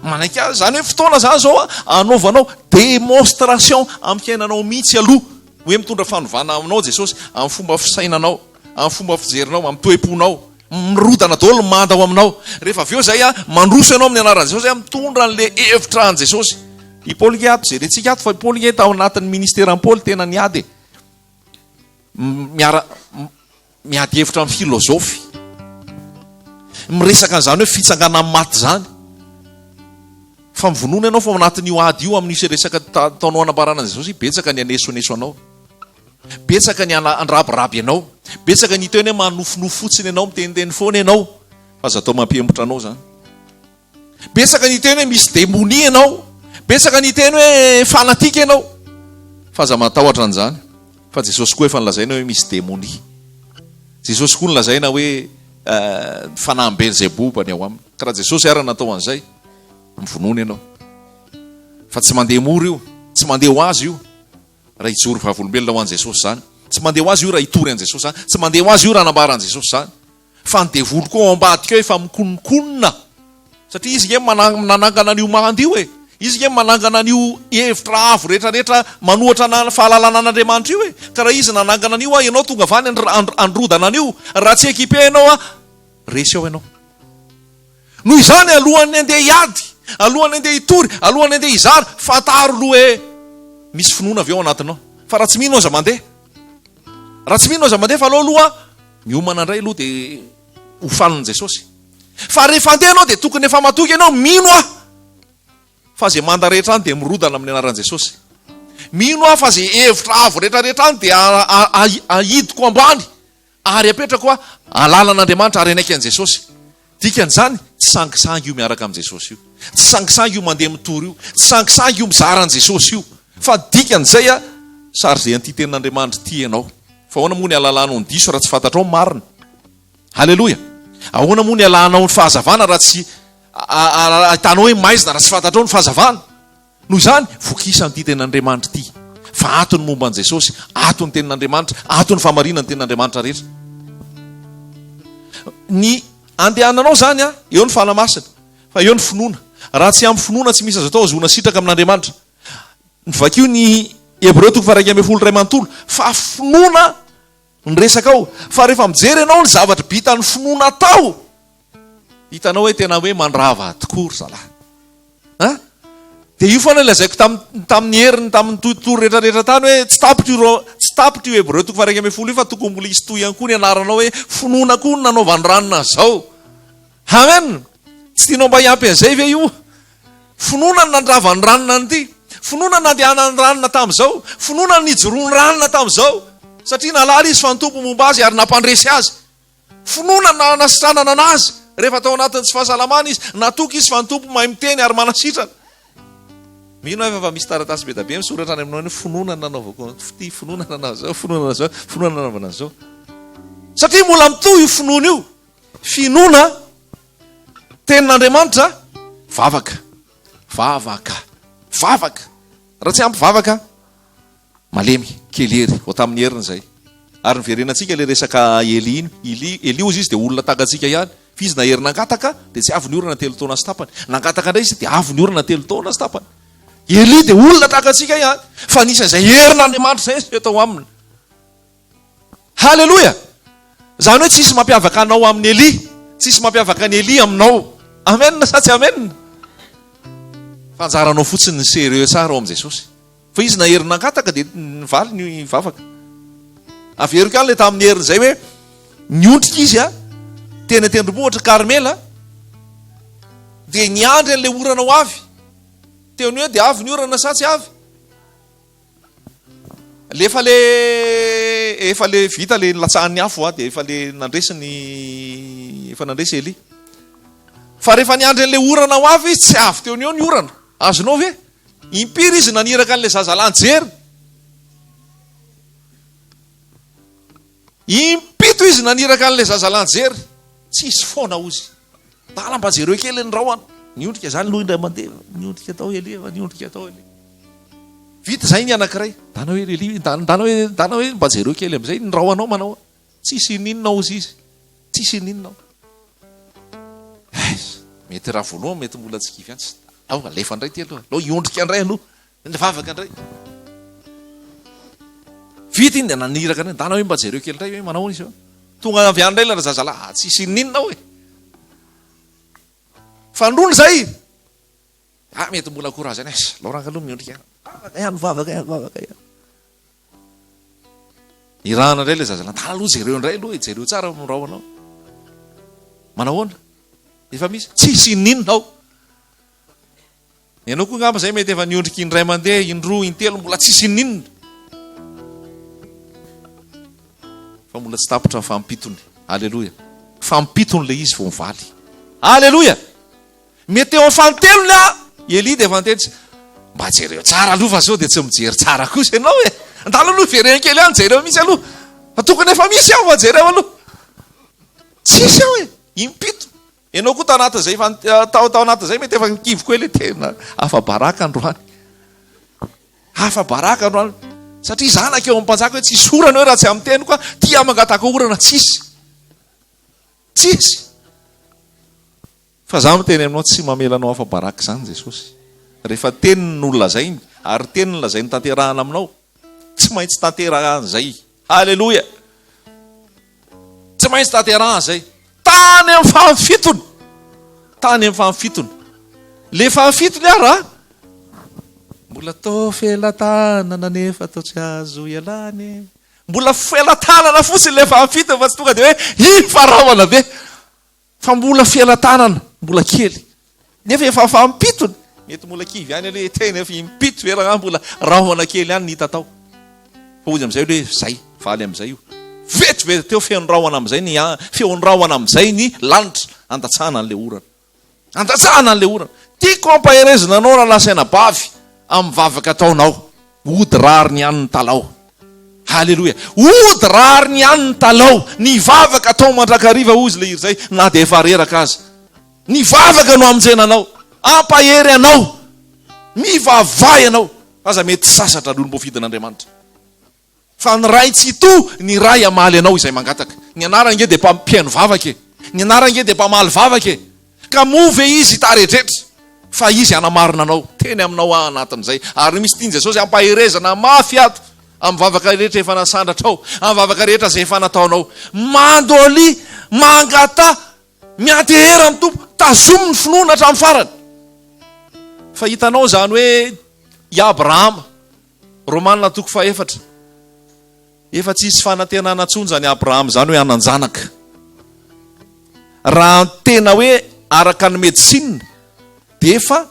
Manaiky azy. Zany hoe fotoana zany zao anaovanao démonstration amin'ny fiainanao mihitsy aloha hoe mitondra fanovana aminao Jesosy, amin'ny fomba fisainanao, amin'ny fomba fijerinao, amin'ny toe-ponao, mirodana daholo manda ao aminao. Rehefa avy eo zay mandroso ianao amin'ny anaran'i Jesosy, mitondra an'le hevitra an' Jesosy. I Paoly ato jerentsika ato fa i Paoly tao anatin'ny ministèran'i Paoly tena niady miady hevitra amin'ny filozofy, miresaka an'izany hoe fitsangana amin'ny maty zany. Fa mivonona ianao fa anatin'io ady io amin'isy resaka taonao anambarana an'i Jesosy, betsaka ny anesoneso anao, betsaka ny andrabiraby ianao, betsaka ny teny hoe manofonofo fotsiny ianao, miteniteny foana ianao fa aza atao mampihemotra anao zany. Betsaka ny teny hoe misy démonie ianao, betsaka ny teny hoe fanatika ianao, fa aza matahotra an'izany. Fa Jesosy koa efa nilazaina hoe misy démonie. Jesosy koa nilazaina hoe fanahy Belzebobany ao aminy. Ka raha Jesosy ara natao an'izay, mivonona ianao. Fa tsy mandeha mora io, tsy mandeha ho azy io raha hijory vavolombelona ho an'i Jesosy zany, tsy mandeha ho azy io raha hitory an'i Jesosy zany, tsy mandeha ho azy io raha anambara an'i Jesosy zany. Fa ny devoly koa ao ambadika eo efa mikonikonina, satria izy nge manangana an'io manda io e, izy nge manangana an'io hevitra avo rehetrarehetra manohatra na fahalalana an'Andriamanitra io e. Ka raha izy nanangana an'io ianao tonga vany androdana an'io, raha tsy ekipe ianao resy ao ianao. Noho izany alohan'ny andeha hiady, alohan'ny andeha hitory, alohan'ny andeha hizara, fataro aloha hoe misy finoana avy ao anatinao. Fa raha tsy mino aza mandeha, raha tsy mino aza mandeha, fa aloha miomana indray aloha dia ho fanin'i Jesosy. Fa rehefa andeha anao dia tokony efa matoky ianao mino fa zay manda rehetra any dia mirodana amin'ny anaran'i Jesosy. Mino fa zay hevitra avo rehetrarehetra any dia ahidiko ambany ary apetrako alalan'Andriamanitra ary anaiky an'i Jesosy. Dikan'izany tsy sangisangy io miaraka amin'i Jesosy io, tsy sangisangy io mandeha mitory io, tsy sangisangy io mizara an'i Jesosy io, fa dikan'izay sary zay an'ity tenin'Andriamanitra ty ianao. Fa ahoana moa ny alalanao ny diso raha tsy fantatrao ny marina? Halleloja. Ahoana moa ny alalanao ny fahazavana raha tsy ahitanao hoe maizina raha tsy fantatrao ny fahazavana? noho izany vokisa n'ity ten'Andriamanitra ity fa ato ny momba an' Jesosy, ato ny tenin'Andriamanitra, ato ny famarina ny tenin'Andriamanitra rehetra. Ny andehananao zany eo ny fanamasina, fa eo ny finoana. Raha tsy amin'ny finoana tsy misy azo atao zona sitraka amin'Andriamanitra. Vakio ny Hebreo 1:12 fa finoana ny resaka ao. Fa rehefa mijery ianao ny zavatra bita ny finoana tao, hitanao hoe tena hoe mandrava tokoa ry zalahy. Dia io foana ilazaiko tamin'ny heriny tamin'ny tontolo rehetrarehetra tany hoe tsy tapitra io Hebreo 1:12 fa tokony mbola hisy toy ihany koa ny anaranao hoe finoana koa ny nanaovany ranona zao. Amen. Tsy tianao mba hiampy an'izay ve io? Finoana ny nandravany ranona n'ity, finoana ny nandehanany ranona tamin'izao, finoana ny nijoroany ranona tamin'izao, satria nalala izy fa ny tompo momba azy ary nampandresy azy. Finoana na nasitranana anazy rehefa tao anatin'ny tsy fahasalamana izy, natoky izy fa ny tompo mahay miteny ary manasitrana. Mino efa misy taratasy be da be misoratra any aminao hoe finoana nanaovako ty, finoana nanao zao, finoana zao, finoana nanaovana zao. Satria mbola mitohy io finoana io. Finoana tenin'Andriamanitra vavaka. Raha tsy ampy vavaka malemy kelery ho tamin'ny heriny zay. Ary niverenantsika le resaka Eli iny. Eli ozy izy dia olona takantsika ihany. Fizy na hery nangataka dia tsy avy ny orana 3 taona sy tapany. Nangataka indray izy dia avy ny orana 3 taona sy tapany. Eli dia olona takantsika ihany. Fa nisan'izay herin'Andriamanitra zay tao aminy. Halleloja. Zany hoe tsisy mampiavaka anao amin'ny Eli, tsisy mampiavaka ny Eli aminao. Amen sa tsy amen? Fanjaranao fotsiny ny sérieux tsara ao am' Jesosy. Fa izy na hery nangataka dia nivaly ny vavaka. Avero ka le tamin'ny heriny zay hoe niondrika izy teny tendrombohitra Karmela dia niandry an'le orana ho avy. Teo ny hoe dia avy ny orana sa tsy avy. Efa le vita le latsahan'ny afo dia efa nandresy Eli. Fa rehefa niandry an'le orana ho avy izy tsy avy teo ny eo ny orana. Azonao ve? Impiry izy naniraka an'le zazalan-jery. Impito izy naniraka an'le zazalan-jery. Tsisy foana ozy. Mba jereo kely ny rahoana. Niondrika zany loha indray mandeha. Niondrika tao Eli. Vita zay ny anankiray. Dana hoe mba jereo kely amin'izay ny rahoanao manao. Tsisy ninona ozy izy. Tsisy ninona. Mety raha voaloha mety mbola tsy kivy antsy. Alefa indray ty aloha. Iondrika indray aloha. Ny vavaka indray. Vita iny dia naniraka indray. Dana hoe mba jereo kely indray hoe manao izy. Tonga avy andray la zazalahy. Tsisy ninona hoe. Fandrony zay. Mety mbola korazany. Laoranga aloha miondrika. Vavaka ihany. Irahana indray le zazalahy. Dana aloha jereo indray aloha. Jereo tsara mirahanao. Manahoana? Efa misy tsisy ninona ao. Ianao koa ngamba zay mety efa niondrika indray mandeha, indroa, intelo mbola tsisy ninona. Fa mbola tsy tapitra fampitony. Halleloja. Fampitony le izy vao mivaly. Halleloja. Mety eo amin'ny fantelony Eli dia fantelitsy. Mba jereo tsara aloha fa zao dia tsy mijery tsara kosa ianao e. Andalo aloha vereny kely ihany jereo misy aloha. Fa tokony efa misy aho fa jereo aloha. Tsisy aho e. Impito. Ianao koa tao anatin'izay tao anatin'izay mety efa nikivy koa le tena hafa baraka androany. Hafa baraka androany. Satria zanaka eo amin'ny mpanjaka hoe tsisy orana hoe raha tsy amin'ny teny koa tia mangataka orana tsisy. Tsisy. Fa za miteny aminao tsy mamelanao hafa baraka zany Jesosy. Rehefa teniny nolazainy ary teniny lazainy tanterahana aminao, tsy maintsy tanterahana zay. Halleloja. Tsy maintsy tanterahana zay. Tany amin'ny fahamfitony. Tany amin'ny fahamfitony. Le fahamfitony ara mbola tao felatanana nefa tao tsy azo ialany. Mbola felatanana fotsiny le fahamfitony fa tsy tonga dia hoe hifarahana be. Fa mbola felatanana, mbola kely. Nefa efa fahampitony. Mety mbola kivy ihany aloha tena efa impito verana mbola rahona kely ihany hita tao. Fa ozy amin'izay hoe zay, valy amin'izay io. Vetivety teo feon'ny rahona amin'izay feon'ny rahona amin'izay ny lanitra. Andatsahana an'le orana. Andatsahana an'le orana. Tiako ampaherezina anao raha lasaina bavy amin'ny vavaka ataonao. Ody rary ny an'ny talao. Halleloja. Ody rary ny an'ny talao. Ny vavaka atao mandrakariva ozy le irzay na dia efa reraka azy. Ny vavaka no amonjenanao. Ampahery anao. mivavay ianao aza mety sasatra aloha mbofitin'andriamanitra fa ny ray tsy to ny ray amaly anao izay mangataka ny anarange dia mpampiaino vavake ny anarange dia mpamaly vavake ka move izy tarehetrehtra fa izy anamarina anao teny aminao anatin'izay ary misy tiany jesosy ampahirezana mafy ato amin'ny vavaka rehetra efa nasandratra ao amin'ny vavaka rehetra zay efa nataonao mandoly mangata miantehera amin'ny tompo tazomy ny finoana hatramin'ny farany fa hitanao zany hoe i Abrahama Romanina toko faefatra efa tsisy fanantenana tsony zany Abrahama zany hoe ananjanaka raha tena hoe araka ny medisina dia efa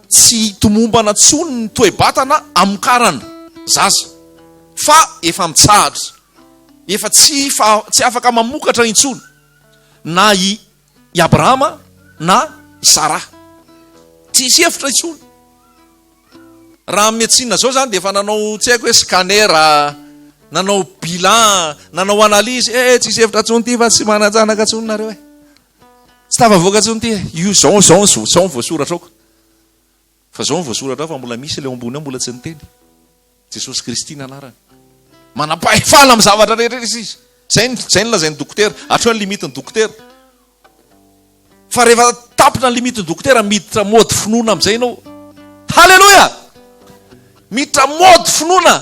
tsy tomombana tsony ny toe-batana amokarana zaza fa efa mitsahatra efa tsy afaka mamokatra intsony na i Abrahama na i Sara tsisy hevitra intsony raha medisina zao zany dia efa nanao tsy haiko hoe scanera nanao bilan nanao analyse tsisy hevitra tsony ty fa tsy manajanaka tsony nareo e tsy tafavoaka tsony ty io zao voasoratra aoko fa zao voasoratra fa mbola misy leo ambony ao mbola tsy niteny Jesosy Kristy nanarany manapahefala amin'ny zavatra rehetra izy zay nolazainy dokotera hatreo ny limitiny dokotera fa rehefa tapitra ny limitiny dokotera miditra mody finoana amin'izay ianao halleloja miditra mody finoana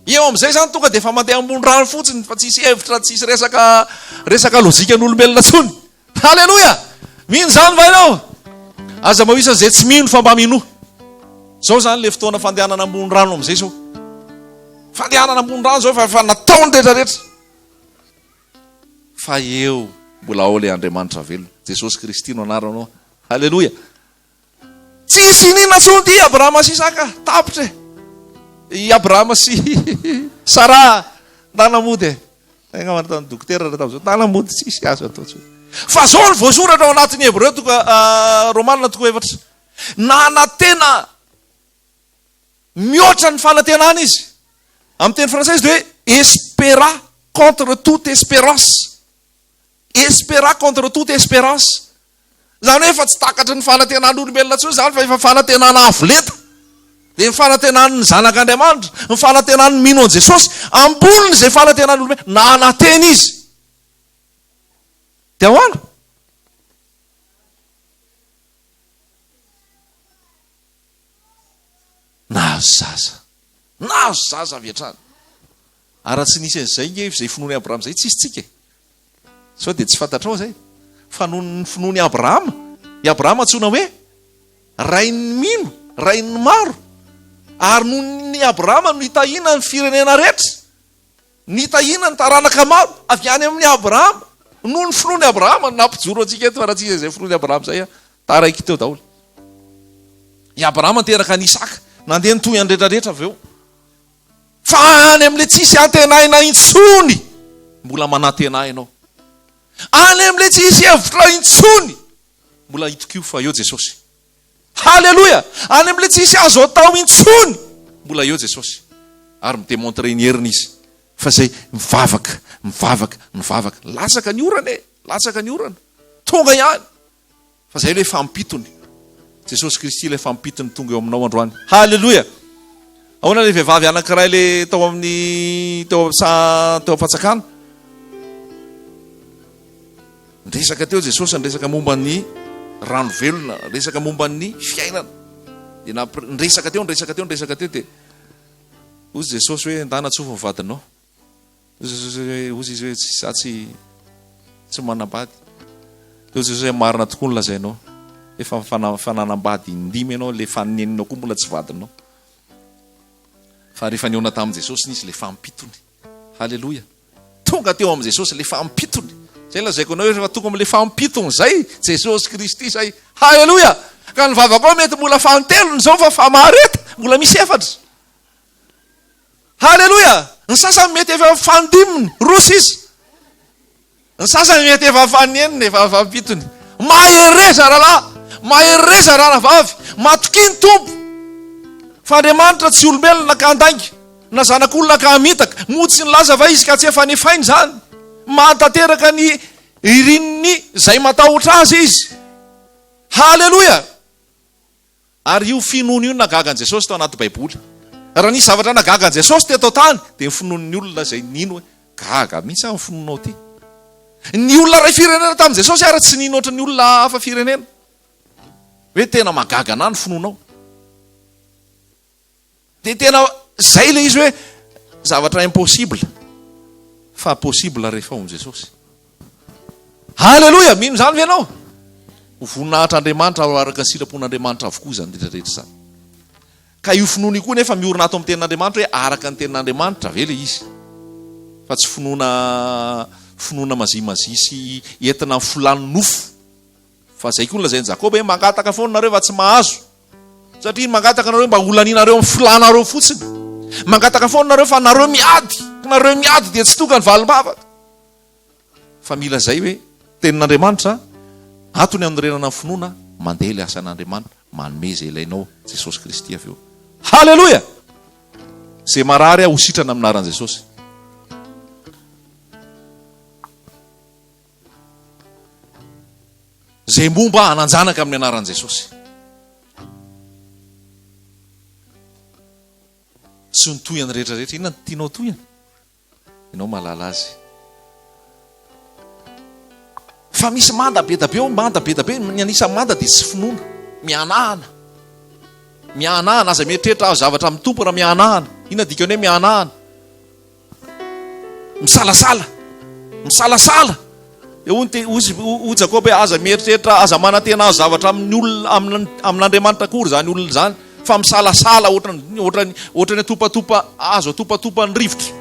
eo amin'izay zany tonga dia efa mandeha ambony rano fotsiny fa tsisy hevitra tsisy resaka lozika n'olombelona tsony halleloja mino zany va ianao aza mahisa zay tsy mino fa mba minoa zao zany le fotoana fandehanana ambony rano amin'izay zao fandehanana ambony rano zao fa nataony rehetrarehetra fa eo mbola ao le Andriamanitra velona Jesosy Kristy no anaranao halleloja tsisy inina tsony ty Abrahama sy Isaka tapitra i Abrahama sy Sara tanamody manatany dokotera tam'zao tanamody tsisy azo atao tsony fa zao ny voasoratra ao anatin'ny Hebreo Romanina toko efatra nanantena mihoatra ny fanantenana izy amin'ny teny frantsay izy dia hoe espéra contre toute espérance espéra contre toute espérance zany hoe efa tsy takatry ny fanantenan'olombelona tsony zany fa efa fanantenana avolenta dia ny fanantenan'ny zanak'Andriamanitra ny fanantenan'ny mino an Jesosy ambolony zay fanantenan'olombelona nananteny izy dia hoana nazo zaza avy hatrany ary tsy nisy an'izay nge zay finoany Abrahama zay tsisy tsika sao dia tsy fantatrao zay fa noho ny finoany Abrahama i Abrahama antsona hoe rain'ny mino rain'ny maro ary noho ny Abrahama no hitahina ny firenena rehetra ny hitahina ny taranaka maro avy any amin'ny Abrahama noho ny finoany Abrahama nampijoro antsika eto fa raha tsisy zay finoany Abrahama zay taraiky teo daholo i Abrahama niteraka ny Isaka nandeha ny toy any rehetrarehetra avy eo fa any amin'le tsisy antenaina intsony mbola manantena ianao any amin'le tsisy hevitra intsony mbola hitokio fa eo Jesosy halleloja any amin'le tsisy azo atao intsony mbola eo Jesosy ary midemontre ny heriny izy fa zay mivavaka latsaka ny orana tonga ihany fa zay le fampitony Jesosy Kristy le fampitony tonga eo aminao androany halleloja ahoana le vehivavy anankiray le tao amin'ny teo afatsakana nresaka teo Jesosy nresaka momba ny rano velona resaka momba ny fiainana dia nresaka teo dia ozy Jesosy hoe ndana tsofa vadinao ozy izy hoe tsy manambady teo Jesosy hoe marina tokoa ny lazainao efa fananambady indimy ianao le faneninao koa mbola tsy vadinao fa rehefa niona tamin'i Jesosy nisy le fampitony halleloja tonga teo amin'i Jesosy le fampitony zay lazaiko anao rehefa tonga amin'le fampitony zay Jesosy Kristy zay halleloja ka ny vavako ao mety mbola fantelony zao fa famareta mbola misy efatra halleloja ny sasany mety efa fandimony rosy izy ny sasany mety efa faneniny efa fampitony mahereza mahereza rahavavy matokiny tompo fa Andriamanitra tsy olombelona ka andainga na zanak'olona ka hamitaka motsy ny laza va izy ka tsy efa nefainy zany mantanteraka ny irininy zay matahotra azy izy halleloja Ary io finoana io nagagan Jesosy tao anaty baiboly. Raha nisy zavatra nagagan Jesosy teto tany dia ny finoan'ny olona izay nino hoe gaga mihitsy amin'ny finoanao ty. Ny olona ray firenena tamin'i Jesosy ary tsy nino ohatry ny olona hafa firenena. Hoe tena magaga na ny finoanao. Dia tena zay le izy hoe zavatra impossible fa possible rehefa ao Jesosy. Halleluja, mino zany ve ianao? Ho voninahitra Andriamanitra araka ny sitrapon'Andriamanitra avokoa zany rehetrarehetra zany. Ka io finoana io koa nefa miorina ato amin'ny tenin'Andriamanitra hoe araka ny tenin'Andriamanitra ve le izy. Fa tsy finoana mazimazisy entina fulany nofo. Fa zay koa lazain'i Jakoba hoe mangataka foana nareo fa tsy mahazo. Satria mangataka nareo mba holaninareo amin'ny fulanareo fotsiny. Mangataka foana nareo fa nareo miady dia tsy toka ny valim-bavaka. Fa mila zay hoe tenin'Andriamanitra atony amin'ny renana ny finoana mandeha le asan'Andriamanitra manome zay ilainao Jesosy Kristy avy eo. Halleluja! Zay marary ho sitrana aminaran'i Jesosy. Zay momba hananjanaka amin'ny anaran'i Jesosy. Tsy ny toyany rehetrarehetra. Inona tianao toyany? Ianao malala azy. Fa misy manda be da be, ny anisan'ny manda dia tsy finoana. Mianahana aza mieritreritra zavatra amin'ny tompo raha mianahana. Inona dikany hoe mianahana? Misalasala. Ho Jakoba hoe aza mieritreritra, aza manantena zavatra amin'ny olona, amin'Andriamanitra kory zany olona zany. Fa misalasala ohatrany atopatopa azo, atopatopa ny rivotra.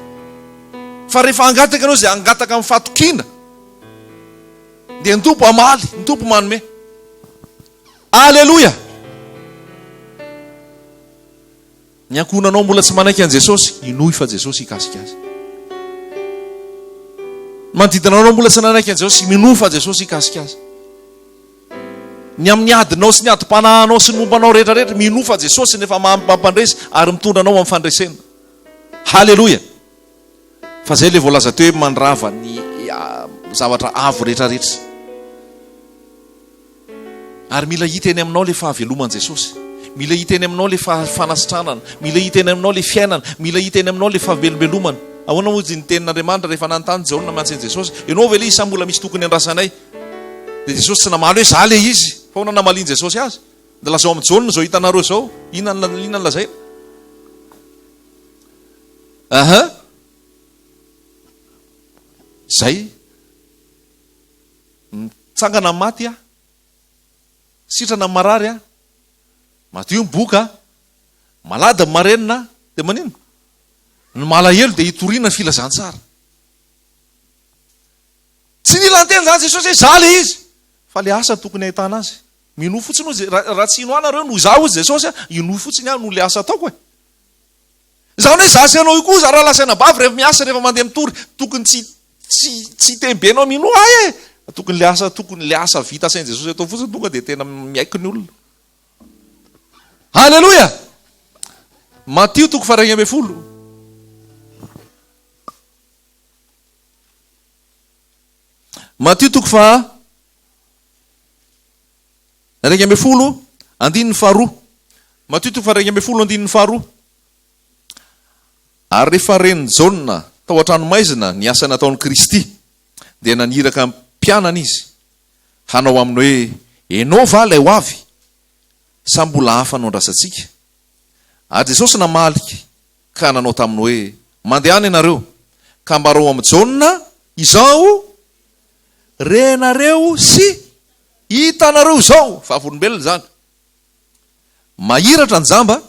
Fa rehefa angataka anao zay angataka amin'ny fatokina, dia ny tompo amaly, ny tompo manome. Alleluja! Ny ankonanao mbola tsy manaiky an' Jesosy, inoy fa Jesosy hikasika azy. Manodidina anao mbola tsy nanaiky an' Jesosy, minoy fa Jesosy hikasika azy. Ny amin'ny adinao sy ny adi-panahinao sy ny mombanao rehetrarehetra, minoy fa Jesosy nefa mampandresy ary mitondra anao amin'ny fandresena. Halleluja! Fa zay le voalaza teo hoe mandrava ny zavatra avo rehetrarehetra. Ary mila hita eny aminao le fahaveloman'i Jesosy. Mila hita eny aminao le fanasitranana. Mila hita eny aminao le fiainana. Mila hita eny aminao le fahavelobelomana. Ahoana moa ny tenin'Andriamanitra rehefa nanontany Jaona mantsy Jesosy, ianao ve le izy sa mbola misy tokony andrasanay? Dia Jesosy tsy namaly hoe za le izy. Fa hoana namaliany Jesosy azy? Dia lazao amin'ny Jaona zao hitanareo zao. Inona lazay? Zay mitsangana maty a, sitrana marary a, madio boka, malada marenina, dia manino? Ny malahelo dia hitoriana ny filazantsara. Tsy nila anteny zany Jesosy hoe za le izy. Fa le asa tokony ahitana azy. Mino fotsiny ozy, raha tsy inoanareo no za ozy Jesosy, ino fotsiny no le asa ataoko e. Zany hoe za sy anao io koa raha lasaina bavy rehefa miasa rehefa mandeha mitory, tokony tsy tembenao mino ay e. Tokony le asa vita sain Jesosy atao fotsiny tonga dia tena miaiky ny olona. Halleluja! Matio 1:20. Matio 1:20, andininy faharoa. Matio 1:20, andininy faharoa. Ary rehefa ren'ny Jaona tao an-tranomaizina ny asa nataon'i Kristy, dia naniraka mpianana izy hanao aminy hoe enao va lay ho avy sa mbola hafa no andrasantsika? Ary Jesosy namaly ka nanao taminy hoe mandehana ianareo ka mbarao amin'ny Jaona izao renareo sy hitanareo izao. Vavolombelona zany. Mahiratra ny jamba,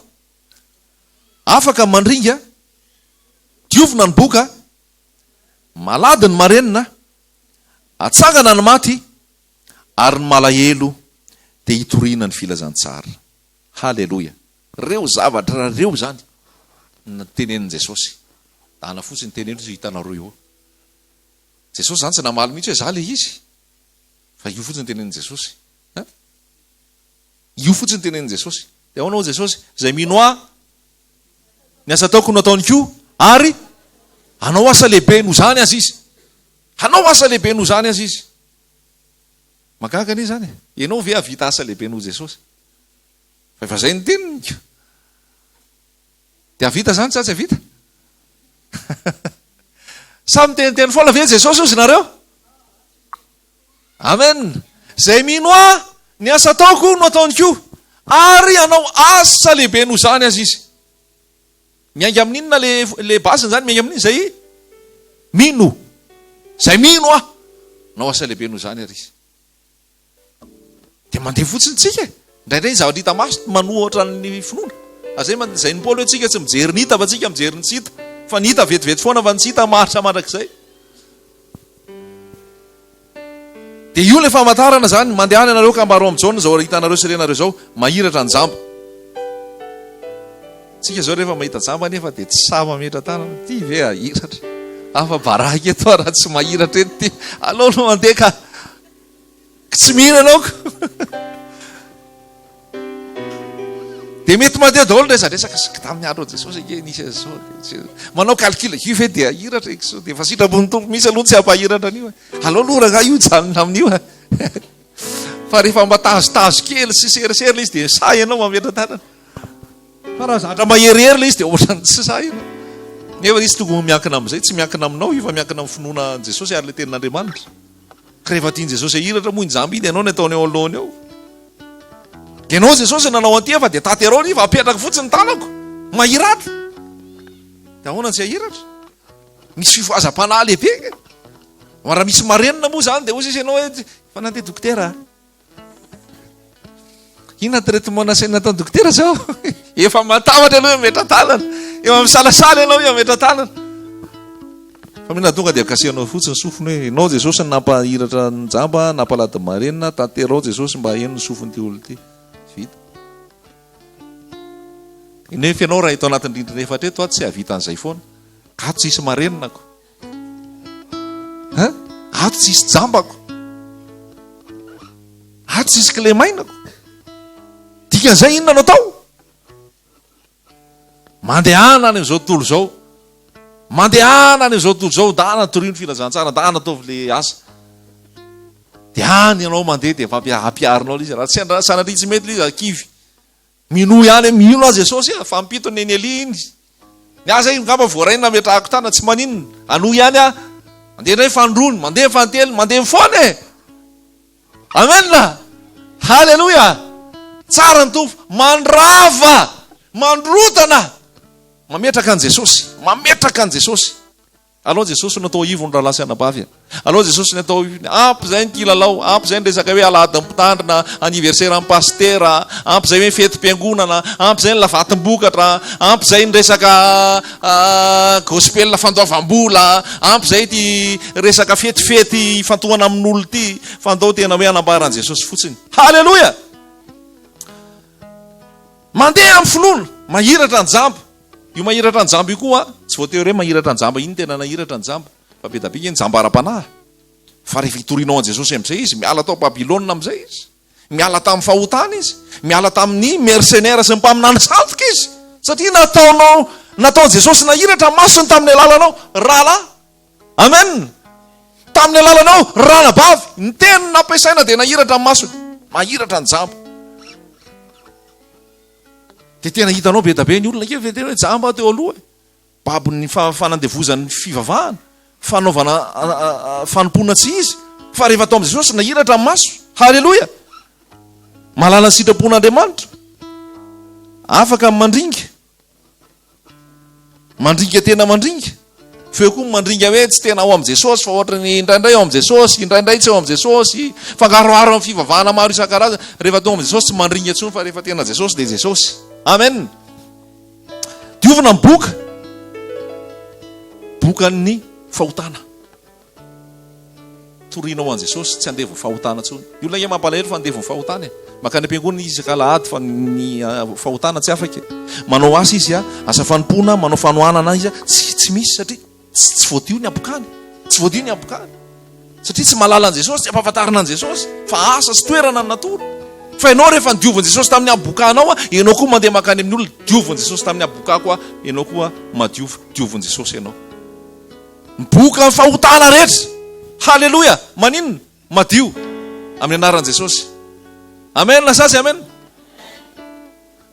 afaka mandringa, diovina ny boka, malady ny marenina, atsangana ny maty, ary ny malahelo dia hitoriana ny filazantsara. Halleluja! Reo zavatra reo zany tenenin Jesosy. Dana fotsiny teneny izy hitanareo io. Jesosy zany tsy namaly mihitsy hoe za le izy. Fa io fotsiny tenenin Jesosy. Io fotsiny tenenin Jesosy. Dia ahoana Jesosy? Zay mino ny asa ataoko no ataony koa, ary hanao asa lehibe no zany azy izy. Hanao asa lehibe no zany azy izy. Magaga anie zany. Ianao ve havita asa lehibe no Jesosy? fa efa zay ny teniny dia avita zany tsy avita samy teniteny foana ve Jesosy ozy nareo amen zay mino ny asa ataoko no ataony ko ary anao asa lehibe no zany azy izy miainga amin'inona le basiny zany miainga amin'iny zay mino zay mino nao asa lehibe no zany ary izy dia mandeha fotsiny tsika indraindray zavatra hita maso manohatra ny finoana zay ny Paoly hoe tsika tsy mijery ny hita fa tsika mijery ny tsy hita fa ny hita vetivety foana fa ny tsy hita maritra mandrak'izay dia io le famantarana zany mandehana anareo ka mbaro amin'izao zao hitanareo sirenareo zao mahiratra ny jamba tsika zao rehefa mahita jamba nefa dia tsy sa mametra tanana ty ve ahiratra afa baraky eto raha tsy mahiratra eto ty aleo no mandeha ka tsy mihina anaoko dia mety mandeha daholo resadresaka tamin'ny andro Jesosy ake nisy zao manao calcul io ve dia ahiratra eky dia fa sitrapony tompo misy aloha tsy ampahiratra an'io aleo aloha raha io janona amin'io fa rehefa mbatazotazo kely sy serisery le izy dia say ianao mametra tanana fa raha zatra maherihery le izy dia ohatrany tsy say ianao nefa izy tokony miankina amin'izay tsy miankina aminao io fa miankina amin'ny finoana Jesosy ary le tenin'Andriamanitra ka rehefa tiany Jesosy ahiratra moa ny jamba iny ianao ny ataony eo alohany eo ianao Jesosy nanao anty fa dia taterao ny fa apetraka fotsiny tanako mahiratra dia ahoana tsy ahiratra misy fifoazam-panahy lehibe raha misy marenina moa zany dia ozy izy ianao hoe fa nandeha dokotera inona traitement nasaina nataony dokotera zao efa matavatra aloha metra tanana efa misalasala ianao io metra tanana fa mina tonga dia kasehanao fotsiny sofiny hoe ianao Jesosy nampahiratra ny jamba nampalady marenina taterao Jesosy mba eno ny sofiny ty olo ty vita nefa ianao raha eto anatin'ny rindrina efatra eto tsy havita an'izay foana ato tsy isy mareninako ato tsy isy jambako ato tsy isy kilemainako dikan'izay inona no atao mandehana any amin'izao tontolo zao mandehana any amin'izao tontolo zao da anatorino filazantsara da anatovy le asa dia any ianao mandeha dia ampiarinao le izy raha tsy sanatria tsy mety le izy akivy mino ihany mino azy Jesosy fa mpito ny eny ali iny ny aza iny ngamba voaraina metrahako tana tsy maninona anohy ihany mandeha ndray fandrony mandeha fantely mandeha mifoana amena halleloia tsara ny tompo mandrava mandrotana mametraka an Jesosy mametraka an Jesosy alao Jesosy natao ivony raha lasy anabavy alao Jesosy natao ivony ampy zay ny kilalao ampy zay ny resaka hoe alady mpitandrina anniversaire amin'ny pastera ampy zay hoe fety-piangonana ampy zay ny lavatim-bokatra ampy zay ny resaka gospel fandoavam-bola ampy zay ty resaka fetifety fantohana amin'olo ty fandao tena hoe anambaran Jesosy fotsiny halleloia mandeha amin'ny finoana mahiratra ny jamba io mahiratra ny jamba io koa tsy voatery hoe mahiratra ny jamba iny tena nahiratra ny jamba fa be da be iny jamba ara-panahy fa rehefa hitorinao an Jesosy amin'izay izy miala tao Babilôna amin'izay izy miala tamin'ny fahotana izy miala tamin'ny mercenaire sy ny mpaminany sandoka izy satria natao Jesosy nahiratra masony tamin'ny alalanao rala amen tamin'ny alalanao rana bavy ny teny nampiasaina dia nahiratra ny masony mahiratra ny jamba dia tena hitanao be da be ny olona kely tena hoe jamba teo aloha babon'ny fanandevozan'ny fivavahana fanaovana fanompoana tsy izy fa rehefa atao amin'i Jesosy nahiratra ny maso halleloia malala ny sitrapon'Andriamanitra afaka mandringa tena mandringa feo koa mandringa hoe tsy tena ao amin'i Jesosy fa ohatra ny indraindray ao amin'i Jesosy indraindray tsy ao amin'i Jesosy fangaroharo amin'ny fivavahana maro isan-karazany rehefa atao amin'i Jesosy tsy mandringa intsony fa rehefa tena Jesosy dia Jesosy amen diovina ny bokan'ny fahotana torinao an Jesosy tsy andevo fahotana tsony io olona mampalahelo fa andevo fahotana makany am-piangonana izy kalahady fa ny fahotana tsy afaka manao asa izy asa fanompona manao fanohanana izy tsy misy satria tsy voadio ny abokany satria tsy malala an Jesosy tsy ampahafantarina an Jesosy fa asa sy toerana ny natoro fa ianao rehefa diovin Jesosy tamin'ny abokanao ianao koa mandeha makany amin'ny olona diovin Jesosy tamin'ny abokako ianao koa diovin Jesosy ianao miboka fahotana rehetra halleloia maninona madio amin'ny anaran Jesosy amen na sasy amen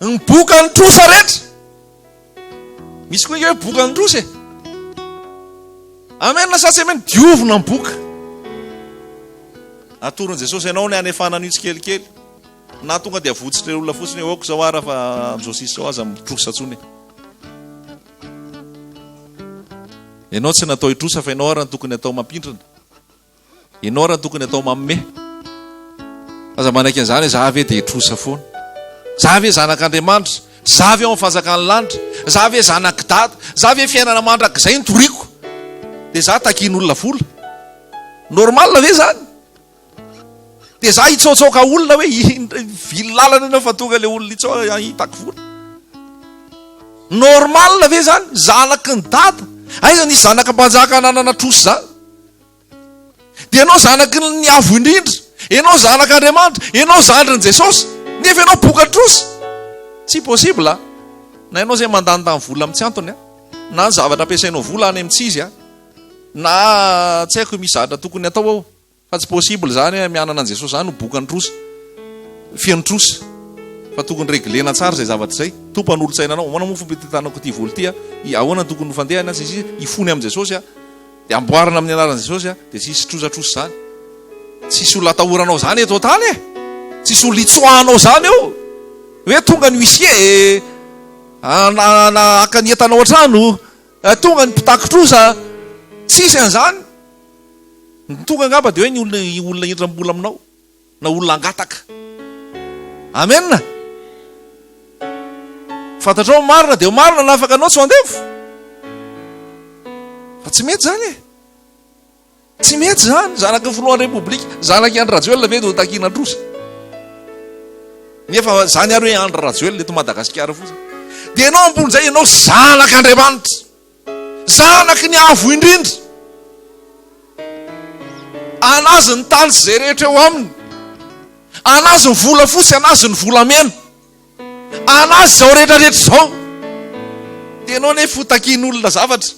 ny boka ny trosa rehetra. Misy koa hoe boka ny trosa e. Amen na satsy amen. Diovina ny boka. Atoron' Jesosy ianao ny anefanany io tsikelikely. Na tonga dia votsitra olona fotsiny aoko zao ara fa am'izao sisy zao aza mitrosa tsony. Ianao tsy natao hitrosa fa ianao ara ny tokony atao mampindrana. Ianao ara ny tokony atao mamme. Aza manaiky an'izany hoe za ve dia hitrosa foana. Za ve zanak'Andriamanitra. Za ve ao amin'ny fanjakany lanitra. Za ve zanaky dada. Za ve fiainana mandrak'izay ny toriko. Dia za takian'olona vola. Normal ve zany? Dia za hitsaotsaoka olona hoe vily lalana ianao fa tonga ilay olona hitako vola. Normal ve zany? Zanaky ny dada. Aiza nisy zanaka mpanjaka ananana troso za. Dia ianao zanaky ny avo indrindra. Ianao zanak'Andriamanitra. Ianao zandrin'i Jesosy. Nefa ianao boka trosa. Tsy possible. Na ianao zay mandanindany vola amin'ny tsy antony. Na ny zavatra ampiasainao vola any amin'ny tsizy. Na tsy haiko misy zavatra tokony atao ao. Fa tsy possible zany hoe mianana an' Jesosy zany no boka ny trosa. Fian'ny trosa. Fa tokony reglena tsara zay zavatra zay. Tompany olo-tsainanao. Mana moa fomba itetanako ity vola ity. Ahoana tokony fandehana sy ifony amin'i Jesosy. Dia amboarina amin'ny anaran'i Jesosy. Dia sisy trosatrosa zany. Tsisy olona atahoranao zany eto tany e. Tsisy olona hitsoahanao zany eo. Hoe tonga ny huissier akanientanao an-trano. Tonga ny mpitako trosa. Tsisy an'izany. Tonga angamba dia hoe ny olona indram-bola aminao. Na olona angataka. Amen. Fantatrao marina dia marina na afaka anao tsy andefo. Fa tsy mety zany e. Tsy mety zany. Zanaky ny filohan'ny repoblika. Zanaky Andry Rajoelina ve dia takiana trosa. Nefa zany ary hoe Andry Rajoelina eto Madagasikara fotsiny. Dia ianao ambonin'izay ianao zanak'Andriamanitra. Zanaky ny avo indrindra. Anazy ny tany sy zay rehetra eo aminy. Anazy ny vola fotsy, anazy ny vola mena. Anazy zao rehetrarehetra zao. Dia ianao nefa ho takian'olona zavatra.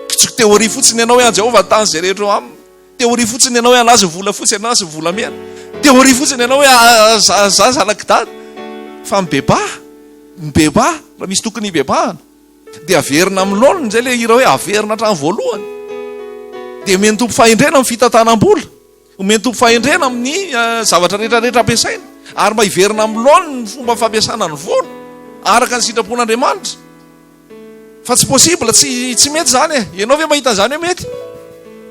Kitsoko teoria fotsiny ianao hoe Jehovah tany zay rehetra eo aminy. Teoria fotsiny ianao hoe anazy ny vola fotsy, anazy ny vola mena. Teoria fotsiny ianao hoe za zanaky dada. Fa mibebaha. Mibebaha. Raha misy tokony hibebahana. Dia averina amin'ny laoniny zay le hira hoe averina hatrany voalohany. Dia omeny tompo fahendrena amin'ny fitantanam-bola. Omeny tompo fahendrena amin'ny zavatra rehetrarehetra ampiasaina. Ary mba hiverina amin'ny laoniny ny fomba fampiasana ny vola. Araka ny sitrapon'Andriamanitra. Fa tsy possible, tsy mety zany e. Ianao ve mahita an'izany hoe mety?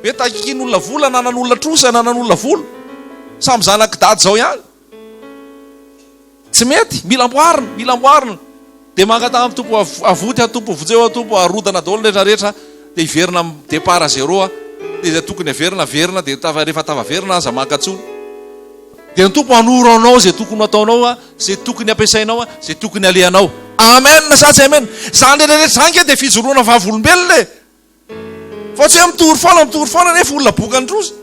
Hoe takian'olona vola, nanan'olona trosa, nanan'olona vola. Samy zanaky dady zao ihany. Tsy mety, mila amboarina, mila amboarina. Dia mangata amin'ny tompo avoty, tompo vojeo, tompo arodana daholo rehetrarehetra. Dia hiverina amin'ny départ à zéro. Dia izay tokony averina, averina. Dia rehefa tavaverina aza mankatsony. Dia ny tompo hanoro anao zay tokony ataonao, zay tokony ampiasainao, zay tokony alehanao. Amen na satsy amen. Zany rehetrarehetra zany ke dia fijoroana vavolombelona e. Fa tsy hoe mitory foana nefa olona boka ny trosa.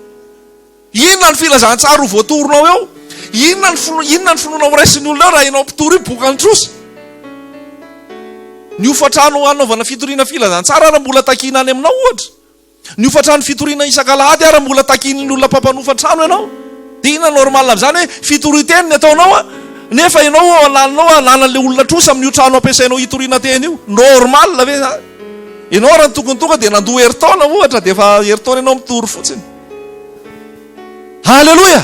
Inona ny filazantsara ho voatoronao eo? Inona ny finoana raisiny olona eo raha ianao mpitory boka ny trosa? Ny hofatrano anaovana fitoriana filazantsara ara mbola takiana any aminao ohatra. Ny hofatrano fitoriana isan-kalahady ara mbola takian'ny olona mpampanofatrano ianao. Dia inona normal amin'izany hoe fitoriteny ny ataonao nefa ianao alanin'ilay olona trosa amin'io trano ampiasainao hitoriana teny io. Normal ve zany? Ianao raha ny tokony tonga dia nandoha heritaona ohatra dia efa heritaona ianao mitory fotsiny. Halleloja.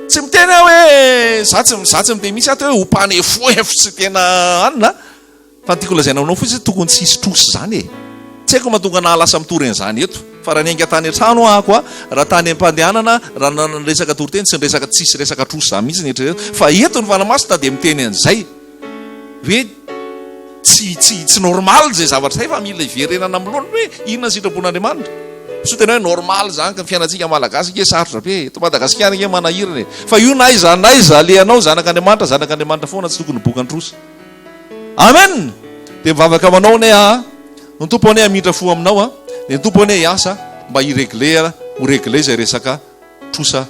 Tsy miteny hoe za tsy miteny misy ato hoe hompanefoefo tena anina. Fa tiako lazaina aminao fotsiny tokony tsisy trosa zany e. Tsy haiko mahatonga nahalasa mitory an'izany eto. Fa raha niainga tany an-trano ahako raha tany am-pandehanana, raha resaka toriteny tsy resaka tsisy resaka trosa zany mihitsy ny eritrereto. Fa eto ny fanamasina dia miteny an'izay. Hoe tsy normal zay zavatra zay fa mila hiverenana amin'ny laoniny hoe inona ny sitrapon'Andriamanitra. So tena hoe normal zany ka fiainantsika malagasy ke sarotra be. Eto Madagasikara ke manahirana e. Fa io naiza alehanao zanak'Andriamanitra foana tsy tokony boka ny trosa. Amen. Dia mivavaka amanao ne ny tompo ane hamindra fo aminao dia ny tompo ane hiasa mba hiregle zay resaka trosa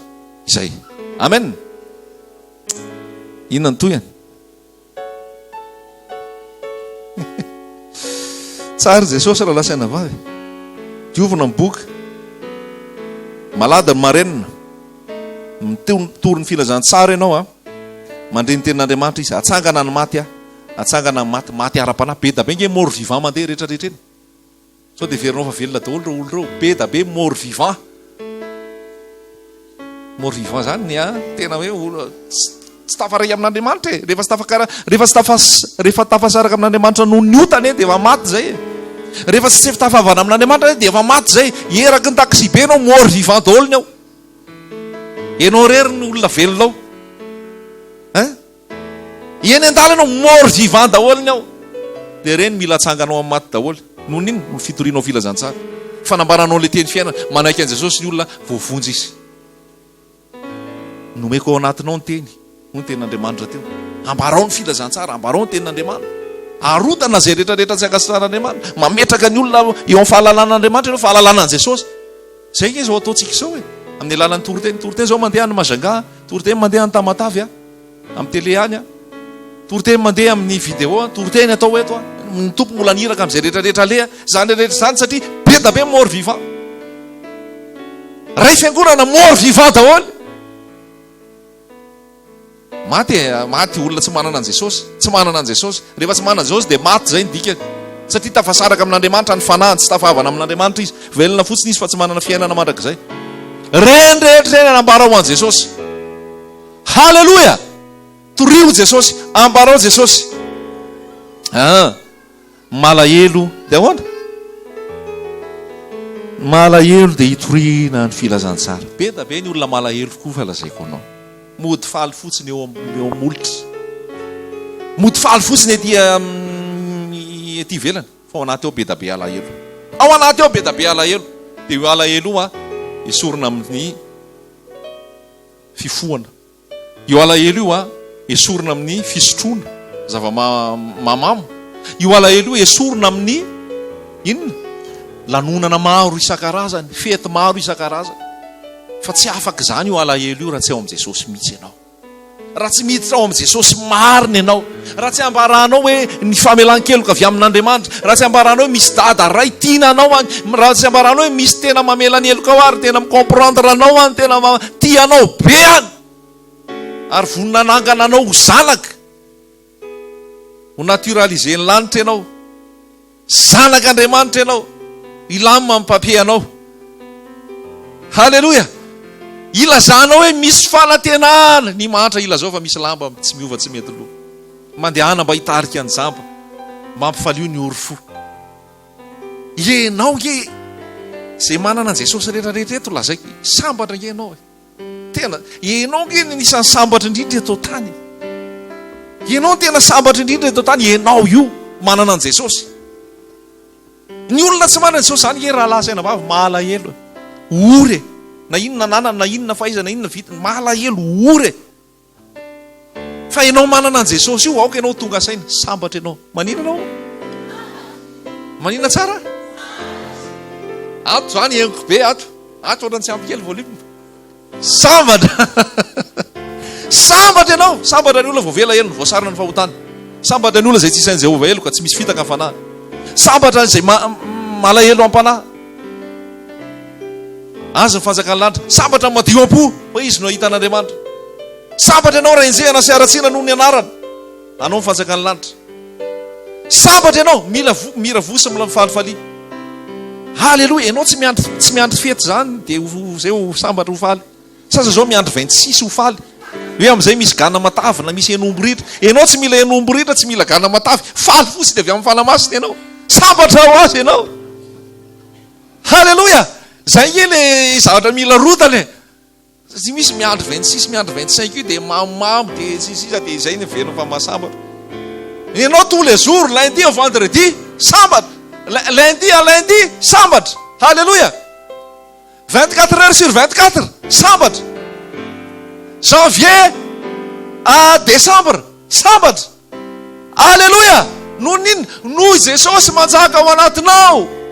izay. Amen. Inona ny toyany? Tsara Jesosy raha lasaina vavy. Diovina ny boka. Malada ny marenina. Mitory ny filazantsara ianao mandre ny tenin'andriamanitra izy atsangana ny maty atsangana ny maty ara-panahy be da be nge mort vivant mandeha rehetrarehetra eny sao de verinao fa velona daholo reo olo reo be da be mort vivant zany ny tena hoe olo tsy tafaray amin'andriamanitra e rehefa tafasaraka amin'andriamanitra noho ny otany e de efa maty zay e rehefa tsy tafavana amin'andriamanitra de efa maty zay eraky ny taxi be anao mort vivant daholo ny ao enao rery ny olona velonao eny andala anao mort vivant daholo ny ao de reny mila atsanganao amin'ny maty daholo noho n'iny no fitorianao filazantsara fanambaranao le teny fiainana manaiky an' Jesosy ny olona voavonjy izy nomeko ao anatinao ny teny ho ny tenin'andriamanitra teo ambarao ny filazantsara ambarao ny tenin'andriamanitra arotana zay rehetrarehetra tsy akasiran'andriamanitra mametraka ny olona eo amin'ny fahalalàn'andriamanitra eo fahalalànan'i Jesosy zay nge zao ataontsika izao e amin'ny alalany toroteny zao mandeha ny Majunga toroteny mandeha ny Tamatavy amin'ny télé any toroteny mandeha amin'ny vidéo toroteny atao eto ny tompo mbola niraka am'izay rehetrarehetra leha zany rehetra zany satria be da be mort vivant ray fiangonana mort vivant daholo maty olona tsy manana an' Jesosy rehefa tsy manana an' Jesosy de maty zay ny dikany satria tafasaraka amin'andriamanitra ny fanahiny tsy tafavana amin'andriamanitra izy velona fotsiny izy fa tsy manana fiainana mandrakizay reny rehetra reny ambarao an' Jesosy halleloia torio Jesosy ambarao Jesosy malahelo de ahoana malahelo de hitoriana ny filazantsara be da be ny olona malahelo koa fa lazaiko anao mody faly fotsiny eo molitra mody faly fotsiny ety velany fa ao anaty ao be da be alahelo ao anaty ao be da be alahelo de io alahelo io esorina amin'ny fifohana io alahelo io esorina amin'ny fisotroana zava-mamamo io alahelo io esorina amin'ny inona lanonana maro isan-karazany fety maro isan-karazany fa tsy afaka zany io alahelo io raha tsy ao am' Jesosy mihitsy ianao raha tsy miditra ao am' Jesosy marina ianao raha tsy ambaranao hoe ny famelan-keloka avy amin'Andriamanitra raha tsy ambaranao hoe misy dada ray tiana anao any raha tsy ambaranao hoe misy tena mamelan'eloka ao ary tena micomprendre anao any tena tianao be any ary voninanangana anao ho zanaka ho naturaliser ny lanitra ianao zanak'Andriamanitra ianao ilama amin'ny papier anao halleloia ilazanao hoe misy fanatenana ny mantra ilazao fa misy lamba tsy miova tsy mety loha mandehana mba hitarika any jamba mba ampifalio ny orofo ianao nge zay manana an' Jesosy rehetrarehetra eto lazaiky sambatra nge ianao tena ianao nge nisan'ny sambatra indrindra eto tany ianao tena sambatra indrindra eto tany ianao io manana an' Jesosy ny olona tsy manana Jesosy zany nge raha lasaina vavy malahelo ory na inona nanana na inona faiza na inona vita malahelo ory fa ianao manana an' Jesosy io aoka ianao tonga saina sambatra ianao manina anao manina tsara ato zany engoko be ato ohatrany tsy ampy kely volume sambatra sambatra ianao sambatra ny olona voavela elo ny voasarina ny fahotany sambatra ny olona zay tsy isain'ny Jehova elo ka tsy misy fitaka ny fanahy sambatra zay malahelo am-panahy aza ny fanjakan'ny lanitra sambatra madio am-po fa izy no ahita an'Andriamanitra sambatra ianao raha enjehana sy aratsina noho ny anarana anao ny fanjakan'ny lanitra sambatra ianao mira vosa mila mifalifalia halleloia ianao tsy miandry fety zany de zay ho sambatra ho faly sasa zao miandry 26 ho faly hoe am'izay misy gana matavy na misy enombo ritra ianao tsy mila enombo ritra tsy mila gana matavy faly fotsy de avy amin'ny fanamasina ianao sambatra ho azy ianao halleloia zay nge le zavatra mila rotany tsy misy miandry 26 miandry 25 io de mamamo de sisa de zay ny veno fa mahasambatra ianao tous les jours lundi au vendredi sambatra lundi à lundi sambatra halleloia 24 heures sur 24 sambatra janvier à décembre sambatra halleloia noho niny noho Jesosy manjaka ao anatinao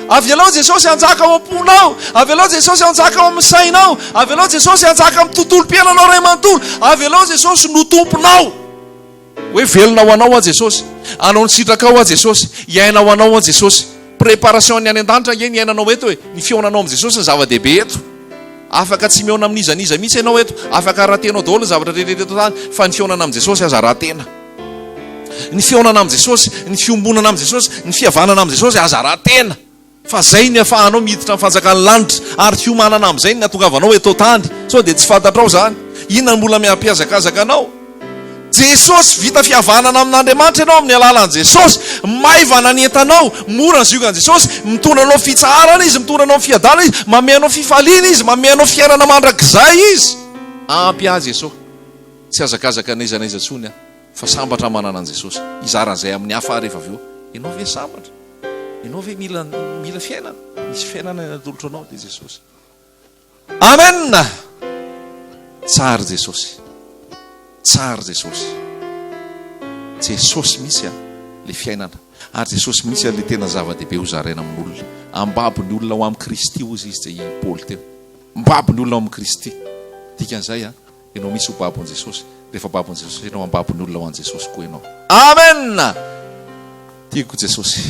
avy alao Jesosy anjaka ao am-ponao avy alao Jesosy anjaka ao amin'ny sainao avy alao Jesosy anjaka amin'ny tontolo-piainanao ray manontolo avy alao Jesosy no tomponao hoe velonao anao a Jesosy anao ny sitrakao a Jesosy iainao anao a Jesosy préparation ny any an-danitra nge ny iainanao eto hoe ny fionanao am' Jesosy ny zava-dehibe eto afaka tsy miona amin'izaniza mihitsy ianao eto, afaka rahatenao daholo zavatra rehetrarehetra tany, fa ny fionana amin'i Jesosy aza rahatena. Ny fionana amin'i Jesosy, ny fiombonana amin'i Jesosy, ny fihavanana amin'i Jesosy aza rahatena. Fa zay ny ahafahanao miditra amin'ny fanjakan'ny lanitra, ary fiomanana amin'izay ny nahatongavanao eto tany. So dia tsy fantatrao zany. Inona mbola miampiazakazaka anao? Jesosy vita fihavanana amin'Andriamanitra ianao amin'ny alalan'i Jesosy, maivana ny entanao, mora ny ziogan'i Jesosy, mitondra anao fitsarana izy, mitondra anao fihadana izy, mameanao fifaliana izy, mameanao fiainana mandrakizay izy. Ampy azy Jesosy. Tsy azakazaka naiza ntsony fa sambatra manana an Jesosy. Izaran'izay amin'ny hafa rehefa avy eo, ianao ve sambatra? Ianao ve mila fiainana? Misy fiainana natolotra anao dia Jesosy. Amen. Tsara Jesosy. Tsara Jesosy. Jesosy misy le fiainana. Ary Jesosy misy le tena zava-dehibe ho zaraina amin'olona. Ambabony olona ho amin'ny Kristy ozy izy zay Paoly teo. Mbabony olona ho amin'ny Kristy. Dikan'izay ianao misy ho babon'i Jesosy. Rehefa babon'i Jesosy ianao ambabony olona ho an'i Jesosy koa ianao. Amen. Tiako Jesosy.